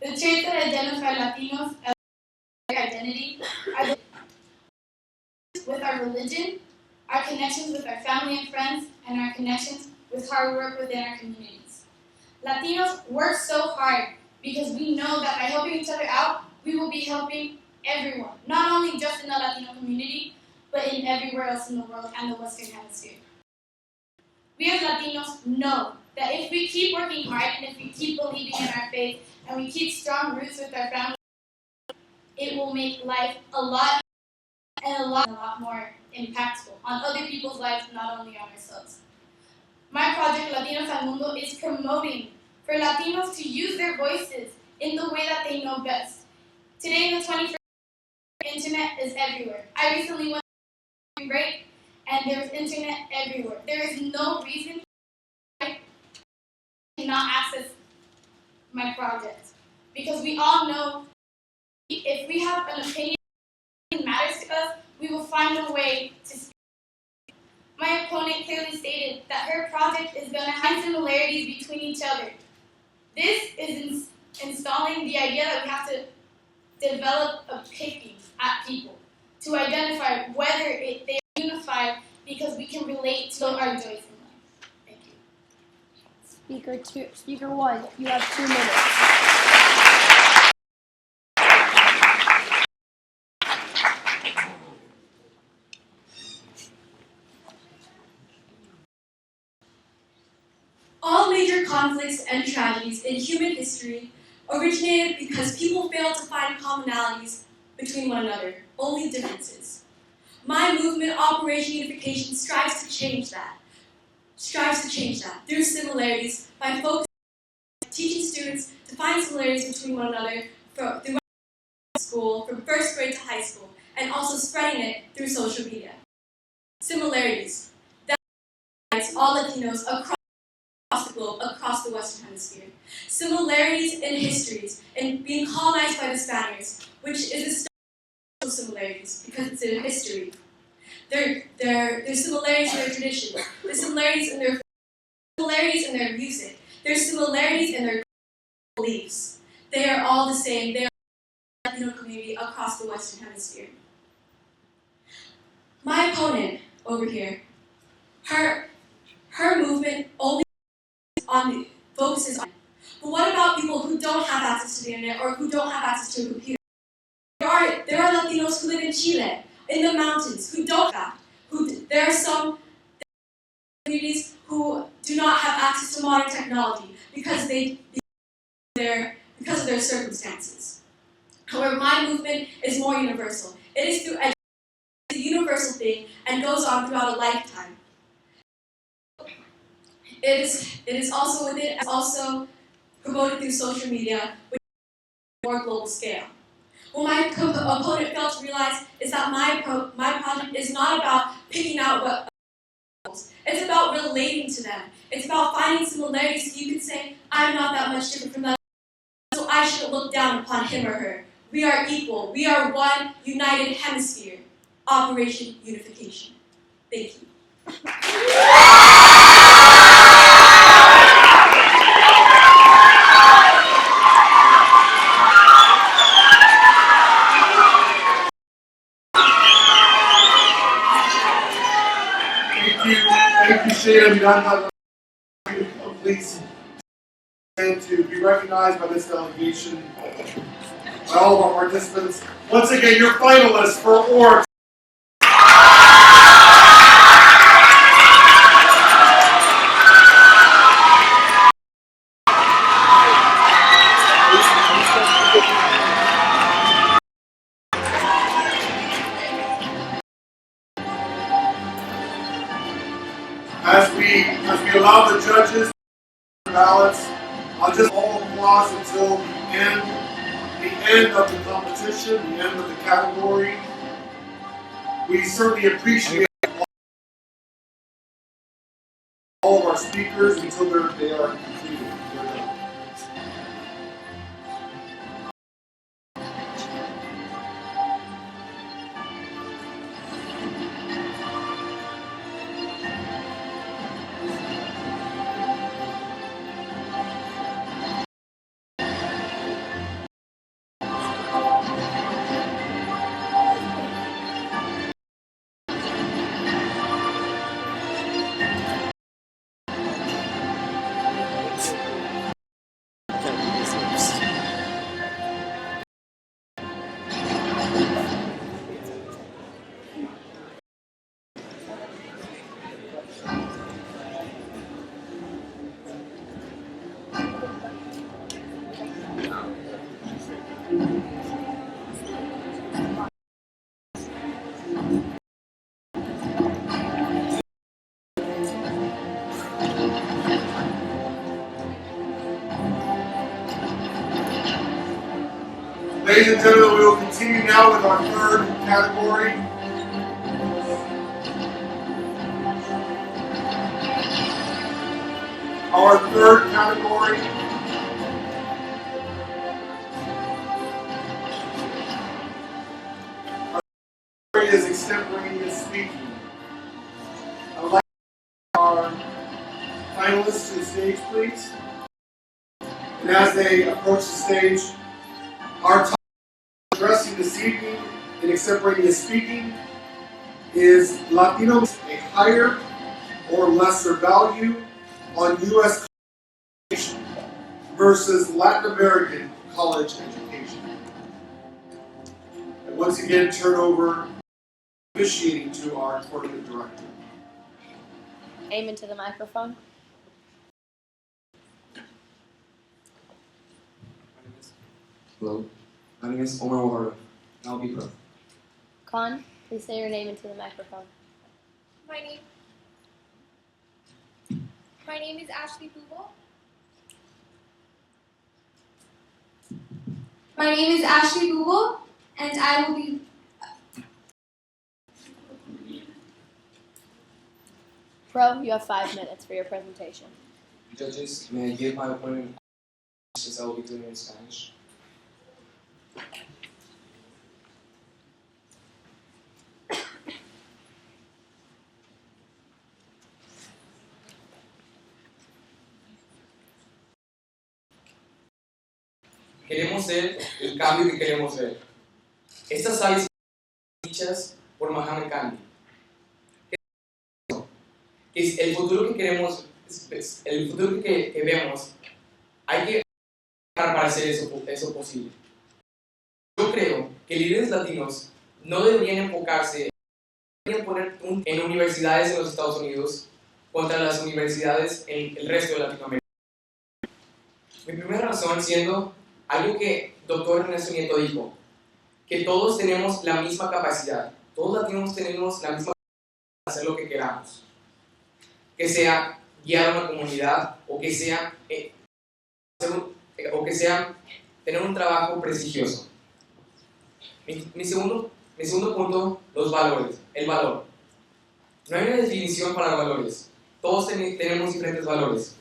The traits that identify Latinos as their identity are with our religion, our connections with our family and friends, and our connections with hard work within our communities. Latinos work so hard because we know that by helping each other out, we will be helping everyone, not only just in the Latino community, but in everywhere else in the world and the Western Hemisphere. We as Latinos know that if we keep working hard and if we keep believing in our faith and we keep strong roots with our family, it will make life a lot more impactful on other people's lives, not only on ourselves. My project, Latinos al Mundo, is promoting for Latinos to use their voices in the way that they know best. Today in the 21st century, internet is everywhere. I recently went to spring break, and there's internet everywhere. There is no reason I cannot access my project, because we all know if we have an opinion that matters to us, we will find a way to speak. My opponent clearly stated that her project is going to have similarities between each other. This is installing the idea that we have to develop a picking at people to identify whether they are unified, because we can relate to our joys in life. Thank you. Speaker 1, you have 2 minutes. All major conflicts and tragedies in human history originated because people failed to find commonalities between one another, only differences. My movement, Operation Unification, strives to change that through similarities by focusing on teaching students to find similarities between one another throughout school, from first grade to high school, and also spreading it through social media. Similarities that unites all Latinos across the globe, across the Western Hemisphere. Similarities in histories, in being colonized by the Spaniards, which is a similarities because it's in history. There's similarities in their traditions. There's similarities in their music. There's similarities in their beliefs. They are all the same. They are the Latino community across the Western Hemisphere. My opponent over here, her movement only focuses on. But what about people who don't have access to the internet or who don't have access to a computer? There are Latinos who live in Chile, in the mountains, who don't have that. There are some communities who do not have access to modern technology because of their circumstances. However, my movement is more universal. It is through education, it's a universal thing, and goes on throughout a lifetime. It is also promoted through social media, which is on a more global scale. What my opponent failed to realize is that my project is not about picking out what it's about relating to them. It's about finding similarities so you can say, I'm not that much different from them, so I shouldn't look down upon him or her. We are equal. We are one united hemisphere. Operation Unification. Thank you. Thank you, Shayna. Please stand to be recognized by this delegation, by all of our participants. Once again, your finalists for Oratory. As we allow the judges ballots, I'll just all applause until the end of the competition, the end of the category. We certainly appreciate all of our speakers until they are completed. Ladies and gentlemen, we will continue now with our third category. Our third category is extemporaneous speaking. I would like our finalists to the stage, please. And as they approach the stage, our topic addressing this evening in extemporaneous speaking is Latinos a higher or lesser value on U.S. education versus Latin American college education. And once again, turn over officiating to our tournament director. Aim into the microphone. Hello, my name is Omar Wahara, and I'll be pro. Khan, please say your name into the microphone. My name is Ashley Bubel. My name is Ashley Bubel, and I will be. Pro, you have 5 minutes for your presentation. Judges, may I give my opponent since I will be doing it in Spanish? Queremos ser el cambio que queremos ver. Estas aves son dichas por Mahatma Gandhi. Es el futuro que queremos, el futuro que vemos, hay que trabajar para hacer eso posible. Yo creo que líderes latinos no deberían enfocarse, deberían poner en universidades en los Estados Unidos contra las universidades en el resto de Latinoamérica. Mi primera razón siendo algo que Dr. Ernesto Nieto dijo, que todos tenemos la misma capacidad, todos latinos tenemos la misma capacidad de hacer lo que queramos, que sea guiar a una comunidad o que sea tener un trabajo prestigioso. Mi segundo punto, los valores, el valor. No hay una definición para los valores, todos tenemos diferentes valores.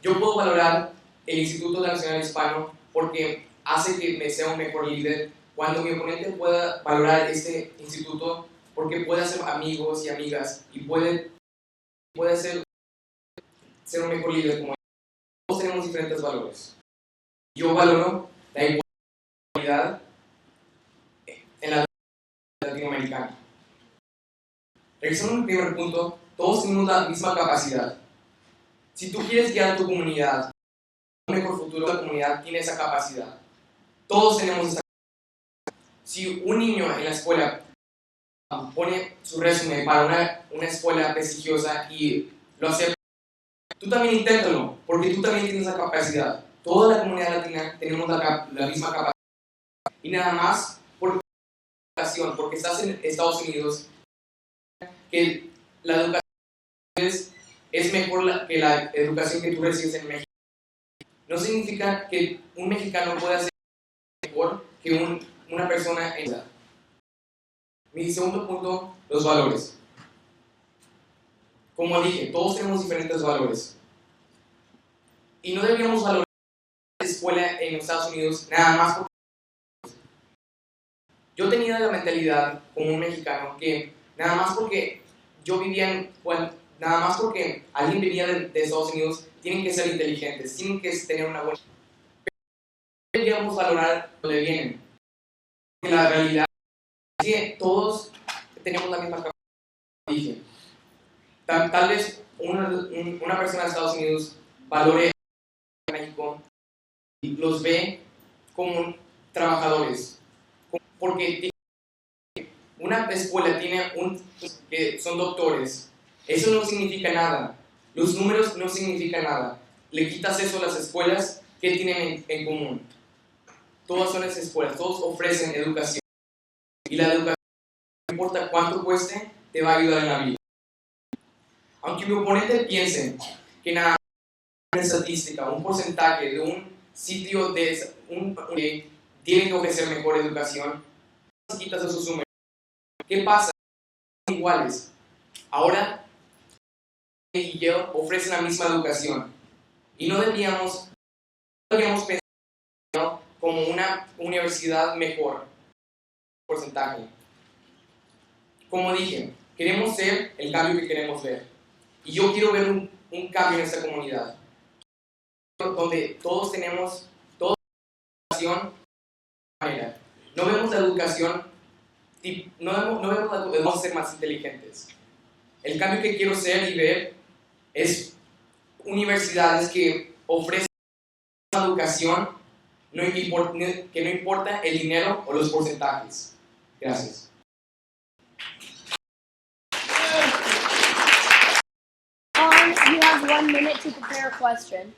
Yo puedo valorar el Instituto Nacional Hispano porque hace que me sea un mejor líder, cuando mi oponente pueda valorar este instituto porque puede hacer amigos y amigas y puede ser un mejor líder como él. Todos tenemos diferentes valores. Yo valoro la igualdad en la latinoamericana. Regresando al primer punto, todos tenemos la misma capacidad. Si tú quieres guiar a tu comunidad, un mejor futuro, la comunidad tiene esa capacidad. Todos tenemos esa capacidad. Si un niño en la escuela pone su resumen para una escuela prestigiosa y lo acepta, tú también inténtalo, porque tú también tienes esa capacidad. Toda la comunidad latina tenemos la misma capacidad. Y nada más por educación, porque estás en Estados Unidos, que la educación es mejor que la educación que tú recibes en México. No significa que un mexicano pueda ser mejor que una persona en edad. Mi segundo punto, los valores. Como dije, todos tenemos diferentes valores. Y no deberíamos valorar la escuela en los Estados Unidos nada más porque yo tenía la mentalidad como un mexicano que nada más porque nada más porque alguien venía de Estados Unidos, tienen que ser inteligentes, tienen que tener una buena. Pero deberíamos valorar donde vienen. Porque la realidad es que todos tenemos la misma capacidad. Dije, tal vez una persona de Estados Unidos valore a México y los ve como trabajadores. Porque una escuela tiene que son doctores. Eso no significa nada. Los números no significan nada. Le quitas eso a las escuelas, ¿qué tienen en común? Todas son las escuelas, todos ofrecen educación. Y la educación, no importa cuánto cueste, te va a ayudar en la vida. Aunque mi oponente piense que nada, una estadística, un porcentaje de un sitio tienen que ofrecer mejor educación. Quitas esos números. ¿Qué pasa? Son iguales. Ahora, y yo ofrecen la misma educación. Y no deberíamos pensar, ¿no?, como una universidad mejor porcentaje. Como dije, queremos ser el cambio que queremos ver. Y yo quiero ver un cambio en esta comunidad, donde todos tenemos educación de manera. No vemos la educación, no vemos la vamos a ser más inteligentes. El cambio que quiero ser y ver es universidades que ofrecen una educación que no importa el dinero o los porcentajes. Gracias. You have 1 minute to prepare a question.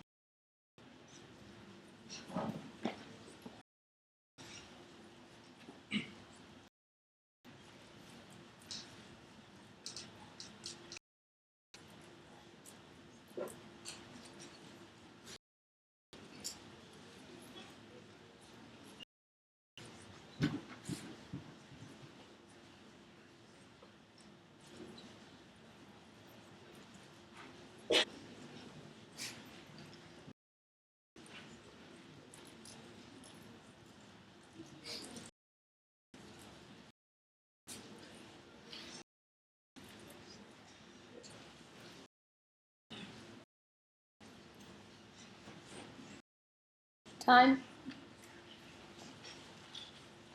Time.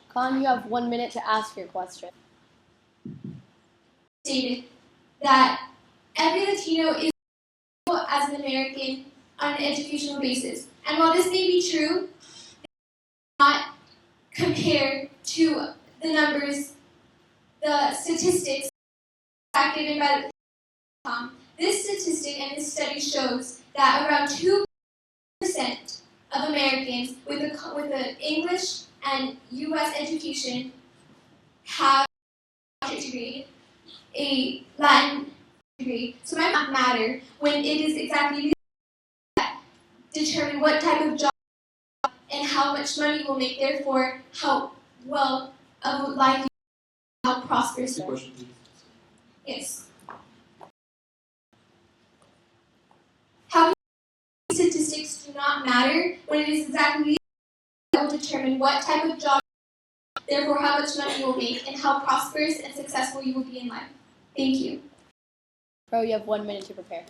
Con, you have 1 minute to ask your question. Stated that every Latino is equal as an American on an educational basis. And while this may be true, not compared to the numbers, the statistics given by the this statistic and this study shows that around 2% of Americans with an English and U.S. education have a degree, a Latin degree. So it might not matter when it is exactly that determine what type of job and how much money you will make, therefore how well of life you how prosperous. Yes. How statistics do not matter when it is exactly that will determine what type of job, therefore how much money you will make, and how prosperous and successful you will be in life. Thank you. Bro, you have 1 minute to prepare.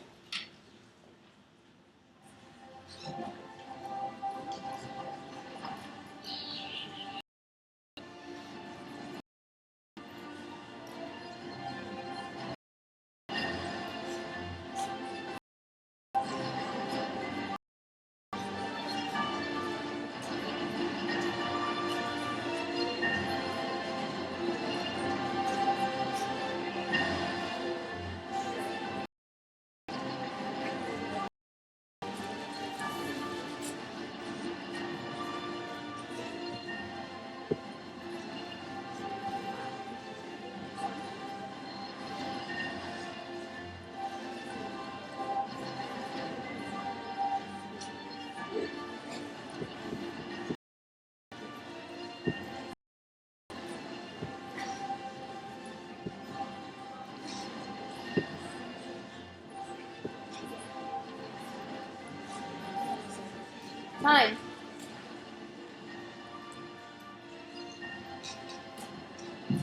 Time.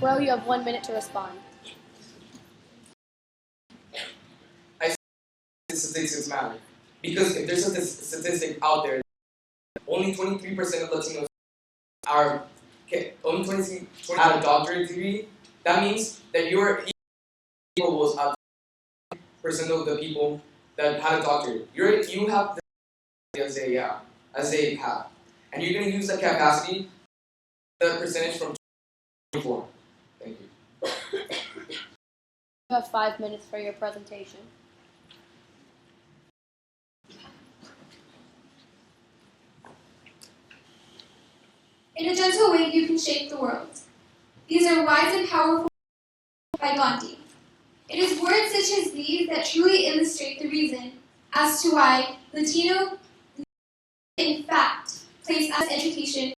Bro, you have 1 minute to respond. Statistics matter. Because if there's a statistic out there, only 23% of Latinos only 20 have a doctorate degree, that means that you're equal was 1% of the people that had a doctorate. You have the as they have. And you're going to use that capacity, the percentage from 24. Thank you. You have 5 minutes for your presentation. In a gentle way, you can shape the world. These are wise and powerful by Gandhi. It is words such as these that truly illustrate the reason as to why Latino, in fact, place as education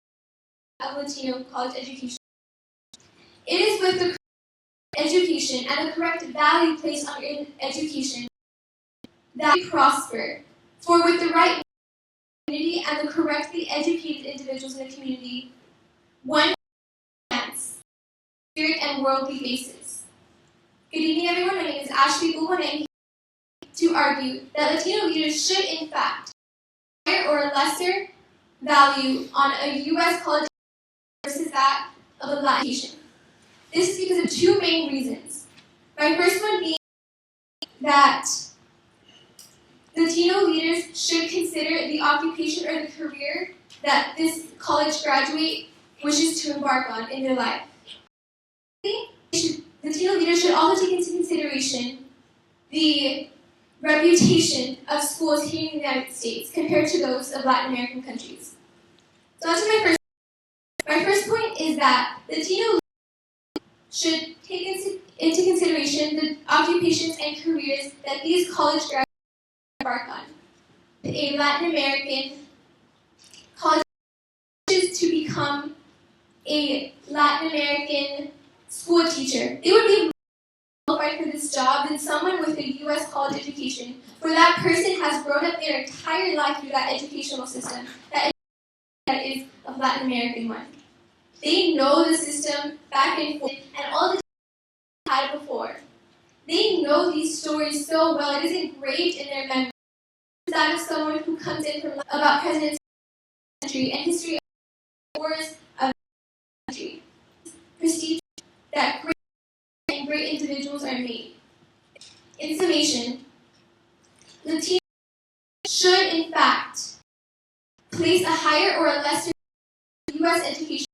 of Latino college education. It is with the education and the correct value placed on education that we prosper. For with the right community and the correctly educated individuals in the community, one advance spirit and worldly basis. Good evening, everyone. My name is Ashley Bulwan, and I'm here to argue that Latino leaders should, in fact, higher or lesser value on a U.S. college versus that of a Latin education. This is because of two main reasons. My first one being that Latino leaders should consider the occupation or the career that this college graduate wishes to embark on in their life. Latino leaders should also take into consideration the reputation of schools here in the United States compared to those of Latin American countries. So on to my first point is that Latino leaders should take into consideration the occupations and careers that these college graduates embark on. A Latin American college wishes to become a Latin American school teacher. They would be more qualified for this job than someone with a U.S. college education, for that person has grown up their entire life through that educational system that is a Latin American one. They know the system back and forth and all the they had before. They know these stories so well, it is engraved in their memory. That of someone who comes in from about presidents of the country and history of wars of the country. Prestige that great and great individuals are made. In summation, Latinos should in fact place a higher or a lesser U.S. education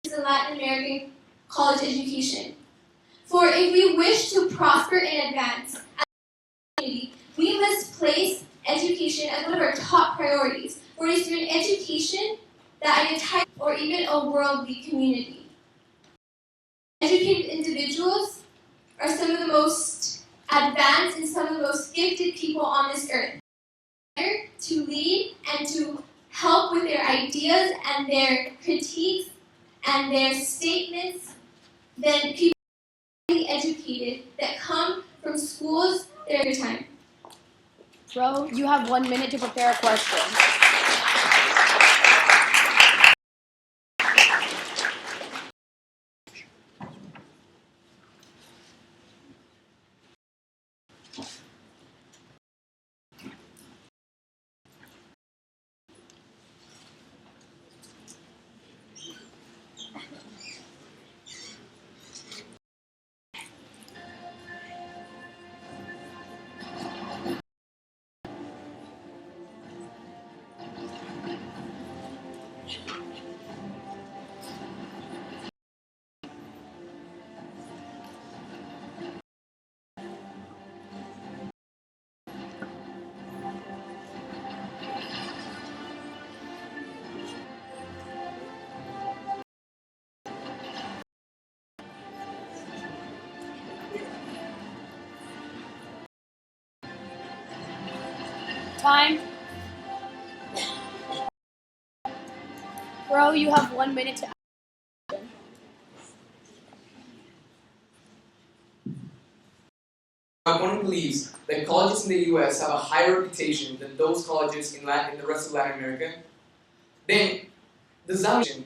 than Latin American college education. For if we wish to prosper and advance as a community, we must place education as one of our top priorities, for it is through an education that an entire or even a worldly community. Educated individuals are some of the most advanced and some of the most gifted people on this earth. They're to lead and to help with their ideas and their critiques and their statements than people educated that come from schools that are your time. Bro, you have 1 minute to prepare a question. Time. Bro, you have 1 minute to ask. My opponent believes that colleges in the U.S. have a higher reputation than those colleges in the rest of Latin America. Then, does that mean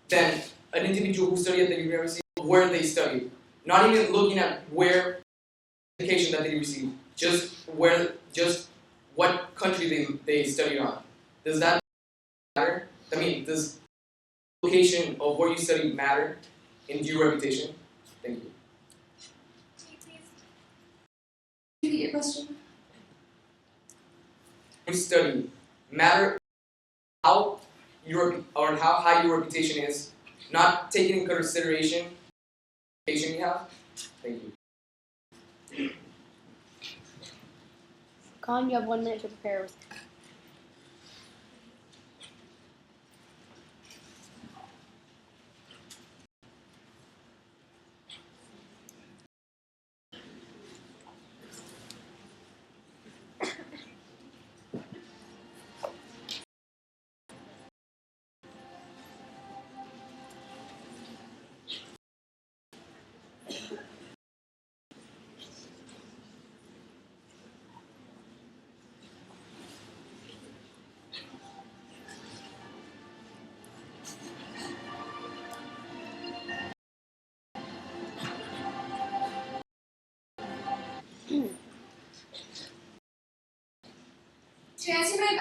that an individual who studied at the university, where they studied, not even looking at where education that they received, just what country they studied on, does that matter? I mean, does location of where you study matter in your reputation? Thank you. Repeat your question. You study matter how high your reputation is, not taking into consideration the education you have. Thank you. Khan, you have 1 minute to prepare.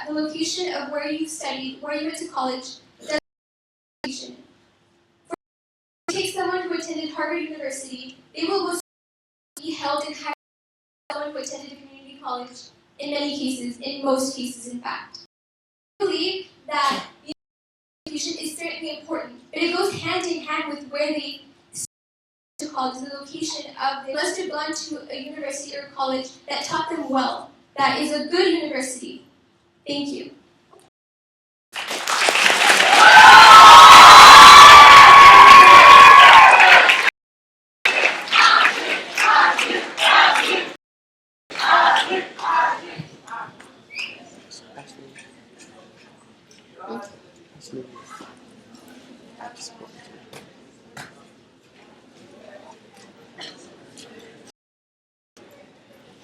the location of where you studied, where you went to college, does education. Take someone who attended Harvard University, they will most be held in higher than someone who attended a community college in many cases, in most cases in fact. I believe that the education is certainly important, but it goes hand in hand with where they to college, the location of they must have gone to a university or college that taught them well, that is a good university. Thank you.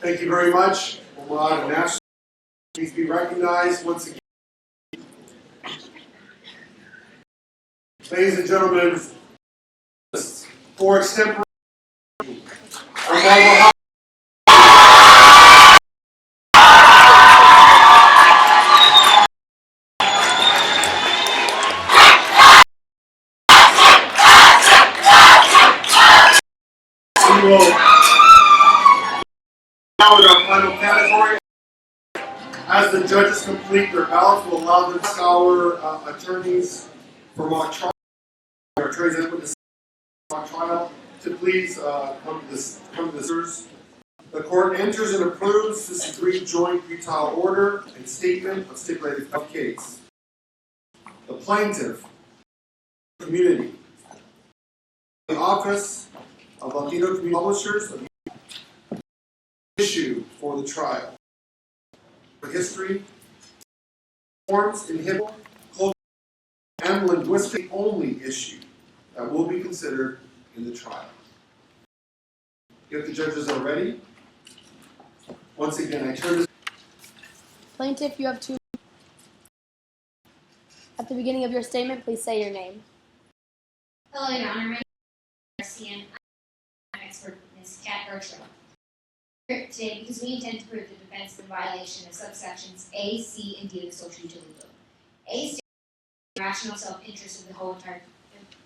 Thank you very much. Omar and Nash, please be recognized once again. Ladies and gentlemen, for extemporaneous we will now in our final category. As the judges complete their ballots, we'll allow the scholar attorneys for mock trial, or attorneys that witness mock trial, to please come to the sirs. The court enters and approves this agreed joint pretrial order and statement of stipulated case. The plaintiff, community, the Office of Latino Community Publishers, issue for the trial. For history, forms, inhibit, culture, and linguistic only issue that will be considered in the trial. If the judges are ready, once again, I turn this. Plaintiff, you have 2 minutes. At the beginning of your statement, please say your name. Hello, Your Honor. My name is Garcia, and I'm an expert witness, Kat Bertram. We're here today because we intend to prove the defense in violation of subsections A, C, and D of the Social Utility Code. A states the rational self-interest of the whole entire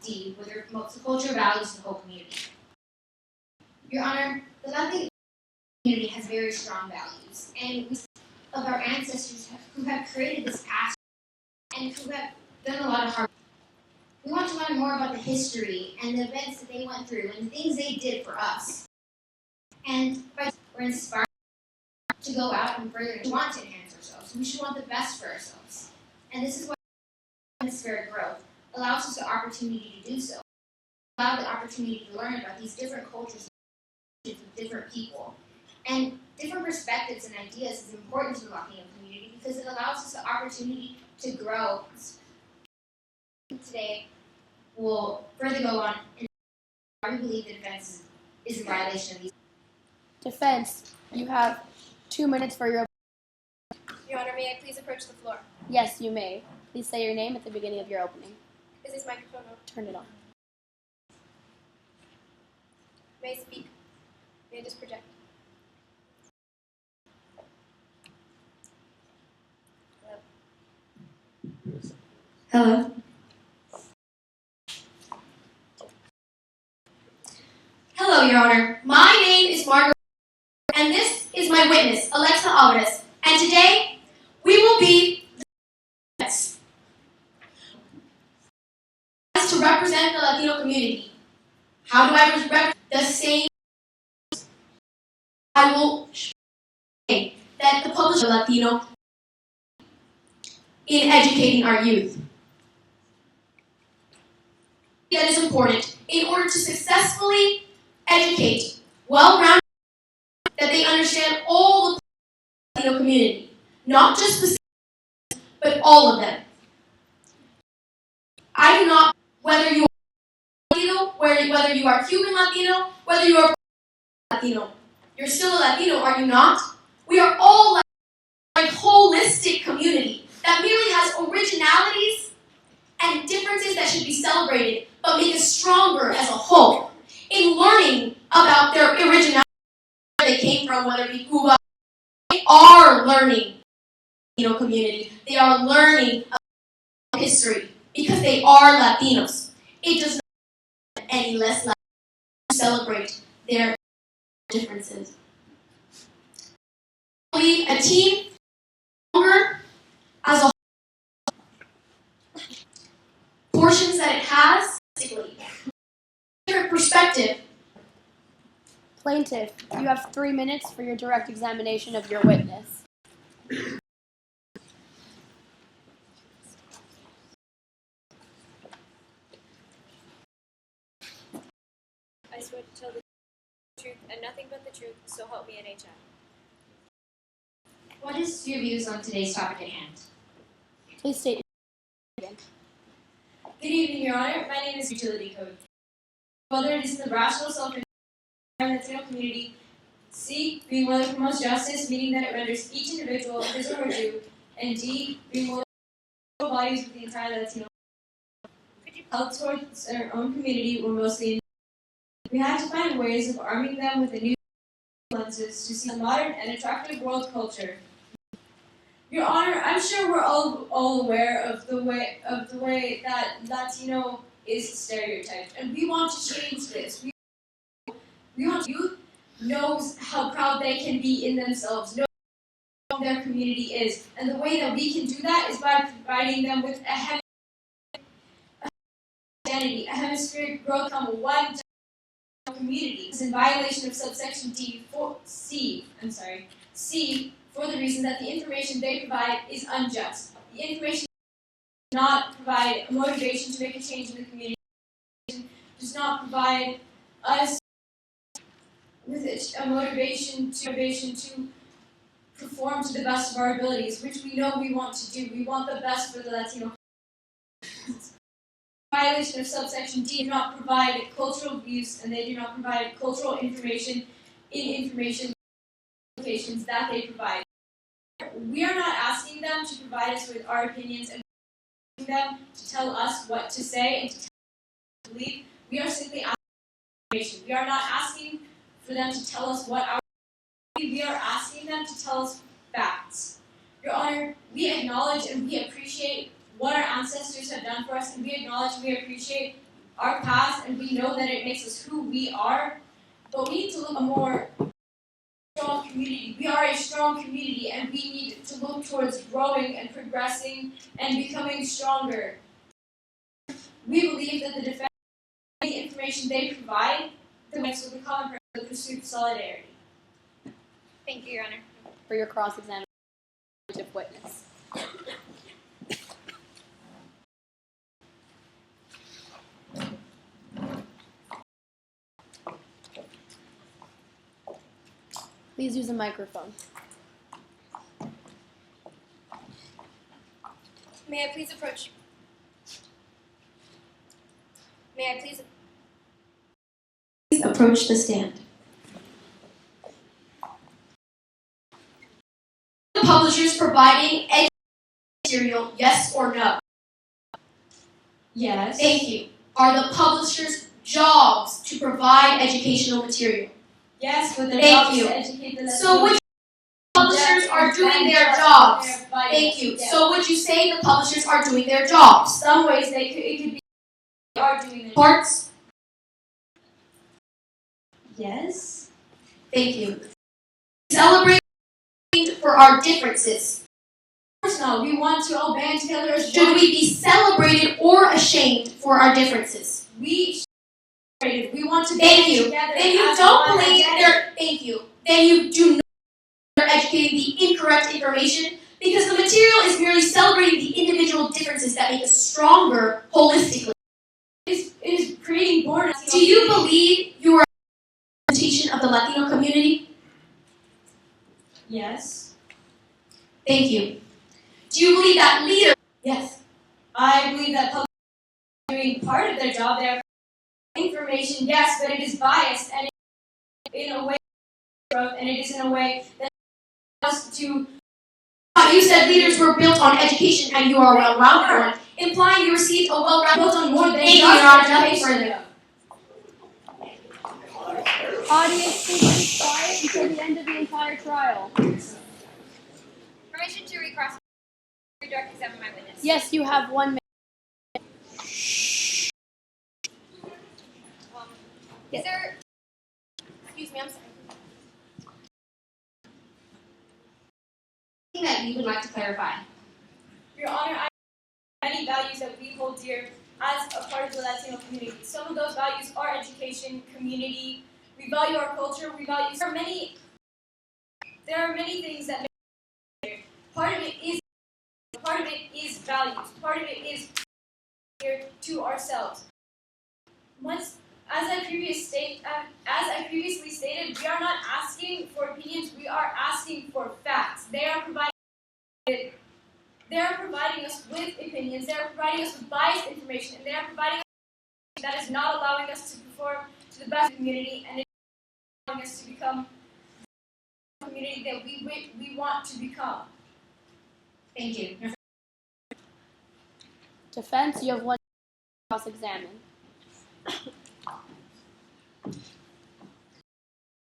D, whether it promotes the culture, values, of the whole community. Your Honor, the Latino community has very strong values, and we of our ancestors who have created this past and who have done a lot of hard work. We want to learn more about the history and the events that they went through and the things they did for us. And we're inspired to go out and further. We want to enhance ourselves. We should want the best for ourselves. And this is why hemispheric growth allows us the opportunity to do so. Allow the opportunity to learn about these different cultures with different people. And different perspectives and ideas is important to the Latino community because it allows us the opportunity to grow. Today, we'll further go on and we believe the defense is in violation of these. Defense, you have 2 minutes for your. Your Honor, may I please approach the floor? Yes, you may. Please say your name at the beginning of your opening. Is this microphone on? Turn it on. May I speak? May I just project? Hello. Hello, Your Honor. My name is Margaret, and this is my witness, Alexa Alvarez. And today, we will be the defense to represent the Latino community. How do I represent the same? I will say that the publisher Latino in educating our youth. That is important in order to successfully educate well-rounded that they understand all the Latino community, not just the but all of them. I do not, whether you are Latino, whether you are Cuban Latino, whether you are Latino, you're still a Latino, are you not? We are all a holistic community that merely has originalities and differences that should be celebrated, but make us stronger as a whole. In learning about their originality, where they came from, whether it be Cuba, they are learning Latino community. They are learning about history because they are Latinos. It does not make them any less Latino to celebrate their differences. I believe a team stronger as a portions that it has, different perspective. Plaintiff, you have 3 minutes for your direct examination of your witness. I swear to tell the truth and nothing but the truth, so help me NHI. What is your views on today's topic at hand? Please state Good evening, Your Honor. My name is Utility Code. Whether it is in the rational self-interest of the Latino community, C, being willing to promote justice, meaning that it renders each individual his or her due, and D, being willing to promote values with the entire Latino community. Held towards our own community were mostly we had to find ways of arming them with the new lenses to see the modern and attractive world culture. Your Honor, I'm sure we're all aware of the way that Latino is stereotyped, and we want to change this. We want youth knows how proud they can be in themselves, know who their community is, and the way that we can do that is by providing them with a identity, a hemispheric growth from one community. Is in violation of subsection C, for the reason that the information they provide is unjust. The information does not provide a motivation to make a change in the community, does not provide us with a motivation to perform to the best of our abilities, which we know we want to do. We want the best for the Latino community. Violation of subsection D do not provide cultural views, and they do not provide cultural information in information locations that they provide. We are not asking them to provide us with our opinions and them to tell us what to say and to tell us what to believe. We are simply asking for information. We are not asking for them to tell us what our we are asking them to tell us facts. Your Honor, we acknowledge and we appreciate what our ancestors have done for us, and we acknowledge and we appreciate our past, and we know that it makes us who we are, but we need to look a more strong community. We are a strong community, and we need to look towards growing and progressing and becoming stronger. We believe that the defense, the information they provide, the mix with the common purpose of the pursuit of solidarity. Thank you, Your Honor. for your cross-examination witness. Please use a microphone. May I please approach? May I please approach the stand. The publishers providing educational material, yes or no? Yes. Thank you. Are the publishers' jobs to provide educational material? Yes, but their Thank job is you. to educate the So would you publishers are doing their jobs? Thank you. So would you say the publishers are doing their jobs? Some ways it could be they are doing their Parts? Yes. Thank you. Celebrate for our differences. Of course not. We want to all band together as Should one. we be celebrated or ashamed for our differences? We want to Thank band you. together. Then you as don't one believe identity. there. Thank you. Then you do not are educating the incorrect information, because the material is merely celebrating the individual differences that make us stronger holistically. It is creating borders. Do you believe you are a representation of the Latino community? Yes. Thank you. Do you believe that leaders? Yes. I believe that public are doing part of their job. They are information, yes, but it is biased and in a way, and it is in a way that us to. You said leaders were built on education, and you are a well-rounded one, implying you received a well-rounded. Built on more than Thank you, just Your Honor. Nothing education. further. Audience, please be quiet until the end of the entire trial. permission to recross? direct examine my witness. Yes, you have 1 minute. Is there? Excuse me, I'm sorry. Anything that you would like to clarify? Your Honor, I have many values that we hold dear as a part of the Latino community. Some of those values are education, community. We value our culture. We value. There are many things that make us here. Part of it is values. Part of it is here to ourselves. As I previously stated, we are not asking for opinions. We are asking for facts. They are providing us with opinions. They are providing us with biased information, and they are providing us that is not allowing us to perform to the best of the community, and it is allowing us to become the community that we want to become. Thank you. Defense, you have 1 cross-examine.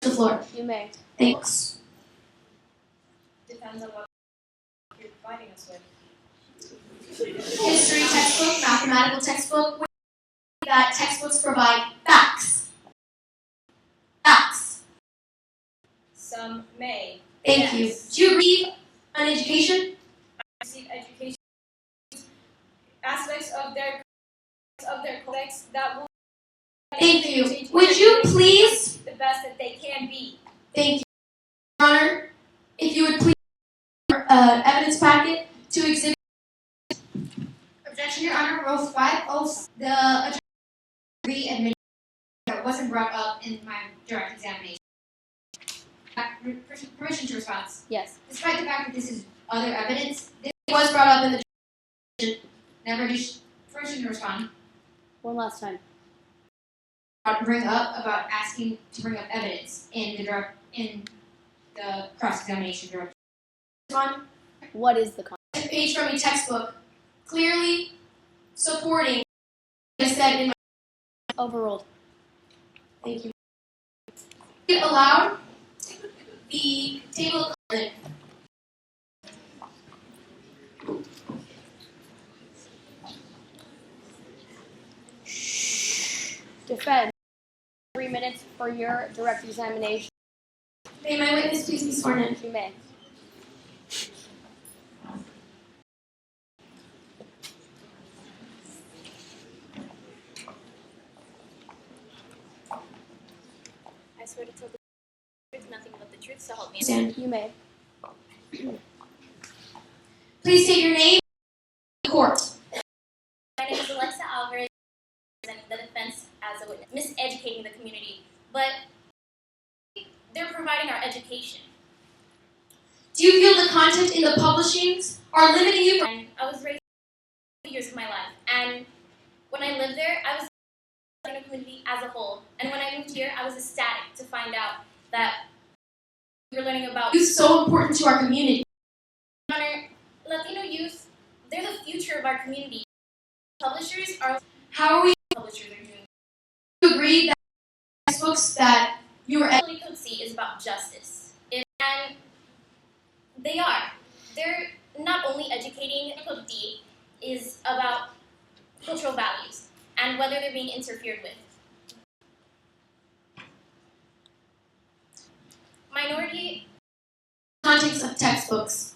The floor. You may. Thanks. Depends on what you're providing us with. History textbook, mathematical textbook, that textbooks provide facts. Facts. Some may. Thank you. Do you agree on education? Receive education aspects of their codex that will. Thank you. Would you please? The best that they can be. Thank you. Your Honor, if you would please evidence packet to exhibit. Objection, Your Honor. Rule 506. The attorney re-admitted that wasn't brought up in my direct examination. Permission to response. Yes. Despite the fact that this is other evidence, this Was brought up in the. never did permission to respond. 1 last time. Bring up about asking to bring up evidence in the cross-examination direct. What is the A page from a textbook clearly supporting what I said in my. overruled? Thank you. It allowed the table of contents. Defense, 3 minutes for your direct examination. May my witness please be sworn in? You may. I swear to tell the truth, nothing but the truth, so help me. Stand. You may. Please state your name in court. My name is Alexa Alvarez, representing the defense as a witness, miseducating the community, but they're providing our education. Do you feel the content in the publishings are limiting you? And I was raised 2 years of my life, and when I lived there, I was in the community as a whole. And when I moved here, I was ecstatic to find out that we were learning about Youth so important to our community. Latino youth. They're the future of our community. Publishers are. How are we? Publishers are doing. Do you agree that textbooks that you were Code C is about justice, and they are. They're not only educating. Code D is about cultural values and whether they're being interfered with. Minority. context of textbooks?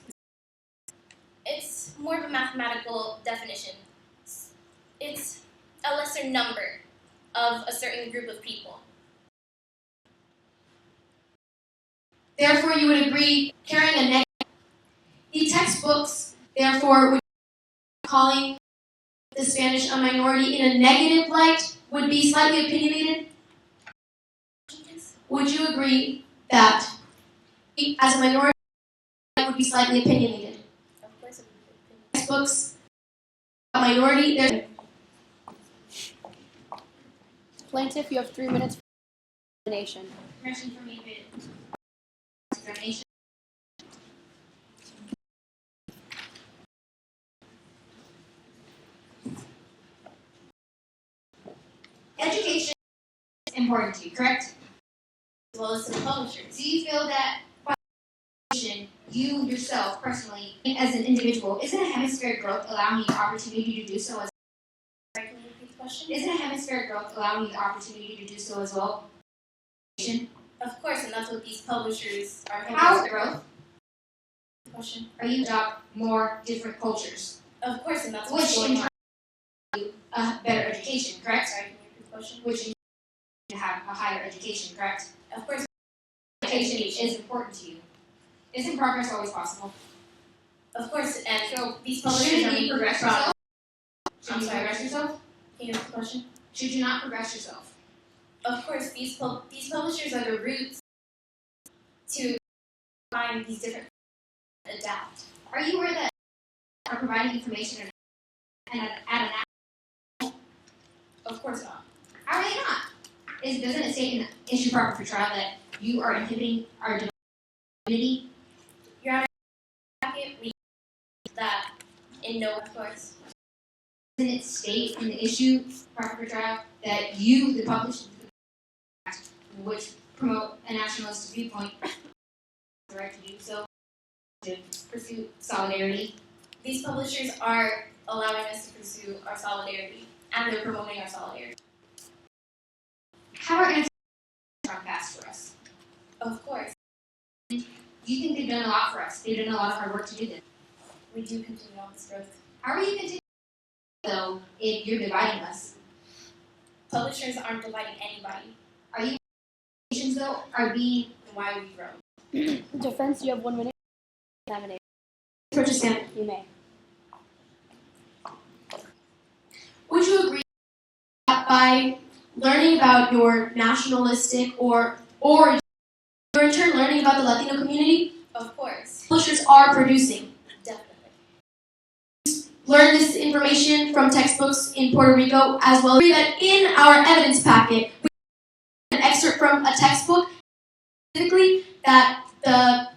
It's more of a mathematical definition. It's a lesser number of a certain group of people. Therefore, you would agree carrying a negative. The textbooks, therefore, would calling the Spanish a minority in a negative light would be slightly opinionated. Would you agree that as a minority would be slightly opinionated? Of course, Textbooks, a minority, there's Plaintiff, you have 3 minutes for examination. Permission for me to examination. Education is important to you, correct? as well as to the publishers. Do you feel that education you yourself personally, as an individual, isn't a hemispheric growth allowing you the opportunity to do so as Sorry, can you repeat the question? Isn't a hemispheric growth allowing you the opportunity to do so as well? Of course, and that's what these publishers are helping How us growth question. are you adopt more different cultures, Of course, and that's what's which going in on. turn a better education, correct? Sorry, can you repeat the question? Which in turn to have a higher education, correct? Of course, Education is important to you. Isn't progress always possible? of course, and So these publishers shouldn't are you progress brought- yourself? Should I'm you sorry. progress yourself? Can you repeat the question? Should you not progress yourself? Of course, these publishers are the roots to find these different adapt. Are you aware that are providing information and at an Of course not. How are they not? Doesn't it state in the issue proper for trial that you are inhibiting our divinity? Your Honor, packet, we that in no, of course. Doesn't it state in the issue proper for trial that you, the publisher, which promote a nationalist viewpoint, the right to do so, to pursue solidarity? These publishers are allowing us to pursue our solidarity, and they're promoting our solidarity. How are answers strong fast for us? Of course, Do you think they've done a lot for us? They've done a lot of hard work to do this. we do continue on this growth. How are you continuing though if you're dividing us? Publishers aren't dividing anybody, Are you nations though are being and why we grow. Defense, you have 1 minute. Examination. Purchase stand. You may. Would you agree that by learning about your nationalistic or you're in turn learning about the Latino community, Of course, publishers are producing? definitely. Learn this information from textbooks in Puerto Rico as well. Agree that in our evidence packet, we have an excerpt from a textbook specifically that the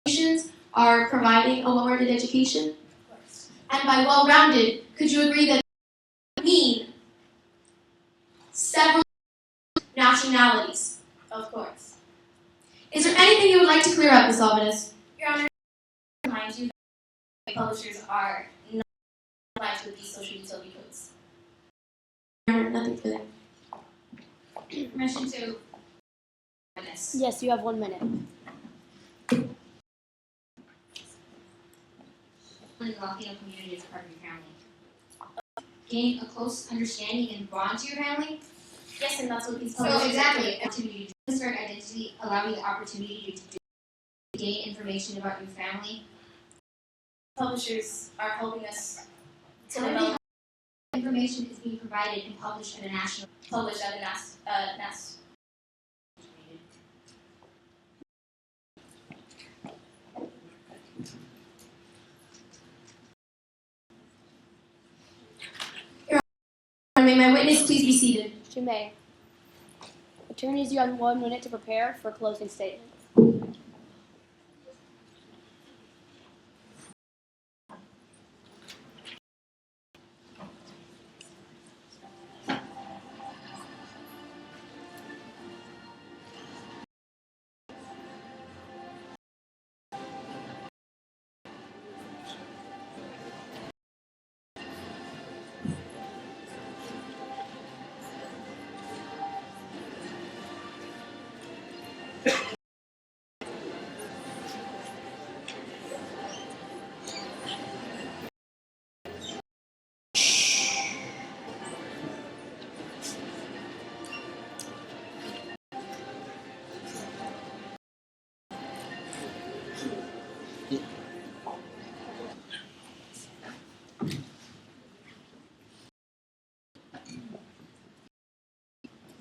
nations are providing a well-rounded education. Of course. And by well-rounded, could you agree that mean several nationalities? Of course. Is there anything you would like to clear up, Ms. Alvarez? Your Honor, I remind you that publishers are not compliant with these social utility codes. Nothing for that. permission to witness? Yes, you have 1 minute. In the Latino community as a part of your family. Gain a close understanding and bond to your family. Yes, and that's what these So publishers exactly, opportunity to insert identity, allow you the opportunity to gain information about your family. Publishers are helping us to How develop, information is being provided and published at a national. publish at a NAS. May my witness please be seated? You may. Attorneys, you have 1 minute to prepare for closing statement.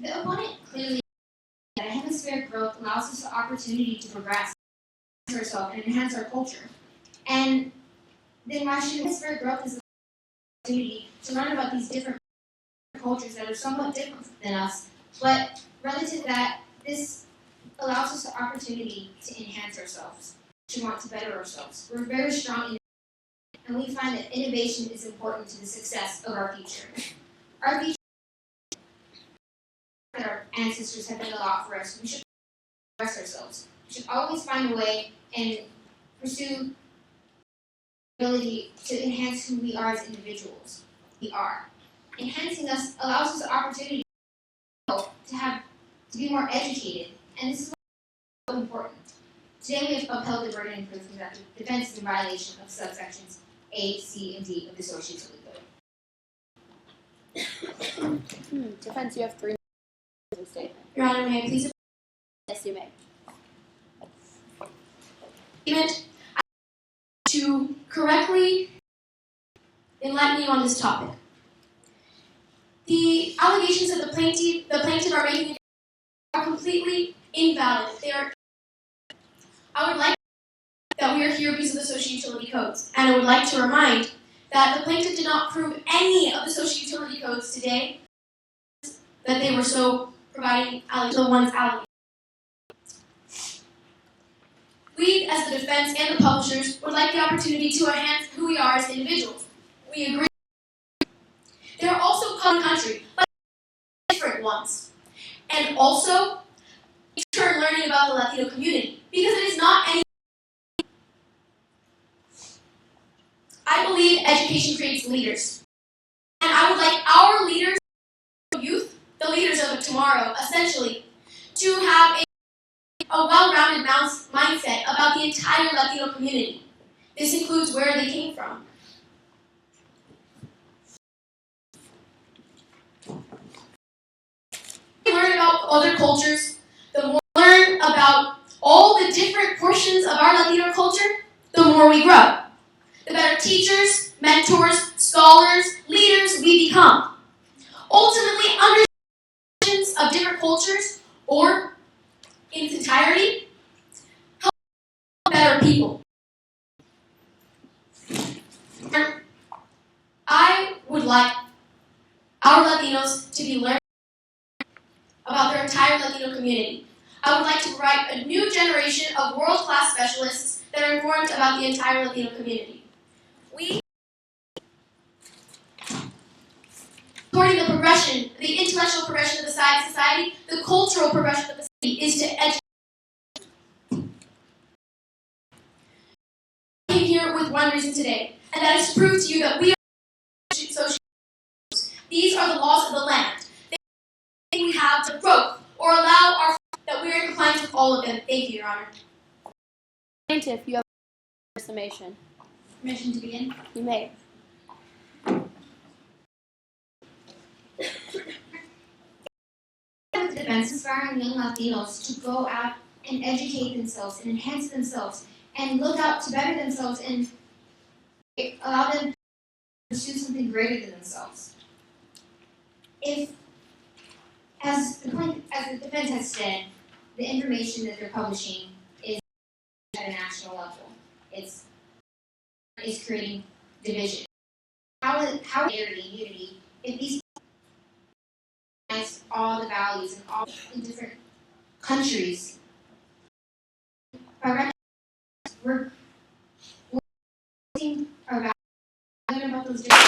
The opponent clearly that a hemispheric growth allows us the opportunity to progress ourselves and enhance our culture. And then why should hemispheric growth is an opportunity to learn about these different cultures that are somewhat different than us, but relative to that, this allows us the opportunity to enhance ourselves, to want to better ourselves. We're very strong in and we find that innovation is important to the success of our future. Our future that our ancestors have done a lot for us. We should express ourselves. We should always find a way and pursue ability to enhance who we are as individuals. We are. Enhancing us allows us the opportunity to be more educated, and this is so important. Today we have upheld the burden and proof that the defense is in violation of subsections A, C, and D of the Social Utility Code. Defense, you have 3 minutes to statement. Your Honor, may I please? Yes, you may. Statement to correctly enlighten you on this topic. The allegations that the plaintiff are making are completely invalid. I would like that we are here because of the social utility codes, and I would like to remind that the plaintiff did not prove any of the social utility codes today that they were so providing the ones allocated. We, as the defense and the publishers, would like the opportunity to enhance who we are as individuals. We agree. There are also common country, but different ones. And also, turn learning about the Latino community, because it is not any. I believe education creates leaders. And I would like our leaders, youth, the leaders of tomorrow, essentially, to have a well-rounded mindset about the entire Latino community. This includes where they came from. We learn about other cultures, the more we learn about all the different portions of our Latino culture, the more we grow. The better teachers, mentors, scholars, leaders we become. Ultimately, understanding of different cultures, or in its entirety, help better people. I would like our Latinos to be learning about their entire Latino community. I would like to provide a new generation of world-class specialists that are informed about the entire Latino community. We, supporting the progression, the intellectual progression of the society, the cultural progression of the city, is to educate. I came here with one reason today, and that is to prove to you that we are social. These are the laws of the land. We have to growth or allow our that we are in compliance with all of them. Thank you, Your Honor. Plaintiff, you have summation. Permission to begin? You may. The defense inspiring young Latinos to go out and educate themselves and enhance themselves and look out to better themselves and allow them to pursue something greater than themselves. If, as the defense has said, the information that they're publishing is at a national level. It's creating division. How unity if these all the values and all in different countries are we're our values about those different.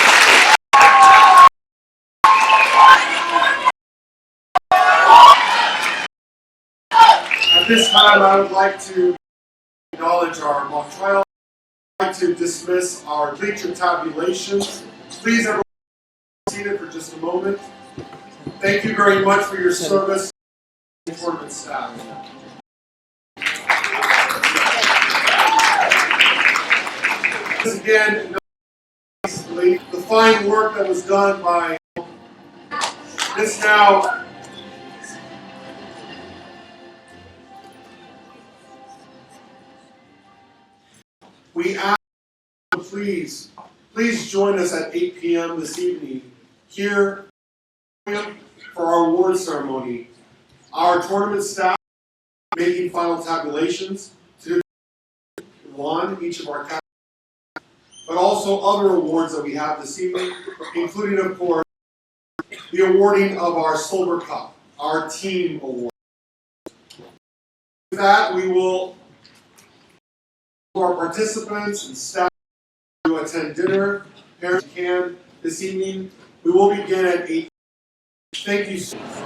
At this time, I would like to acknowledge our mock trial. I'd like to dismiss our bleacher tabulations. Please, everyone, be seated for just a moment. Thank you very much for your service, tournament staff. Once again, the fine work that was done by this now. We ask you please join us at 8 p.m. this evening here for our award ceremony. Our tournament staff making final tabulations to won each of our categories, but also other awards that we have this evening, including, of course, the awarding of our Silver Cup, our team award. With that, we will our participants and staff to attend dinner. Parents can this evening. We will begin at 8. Thank you.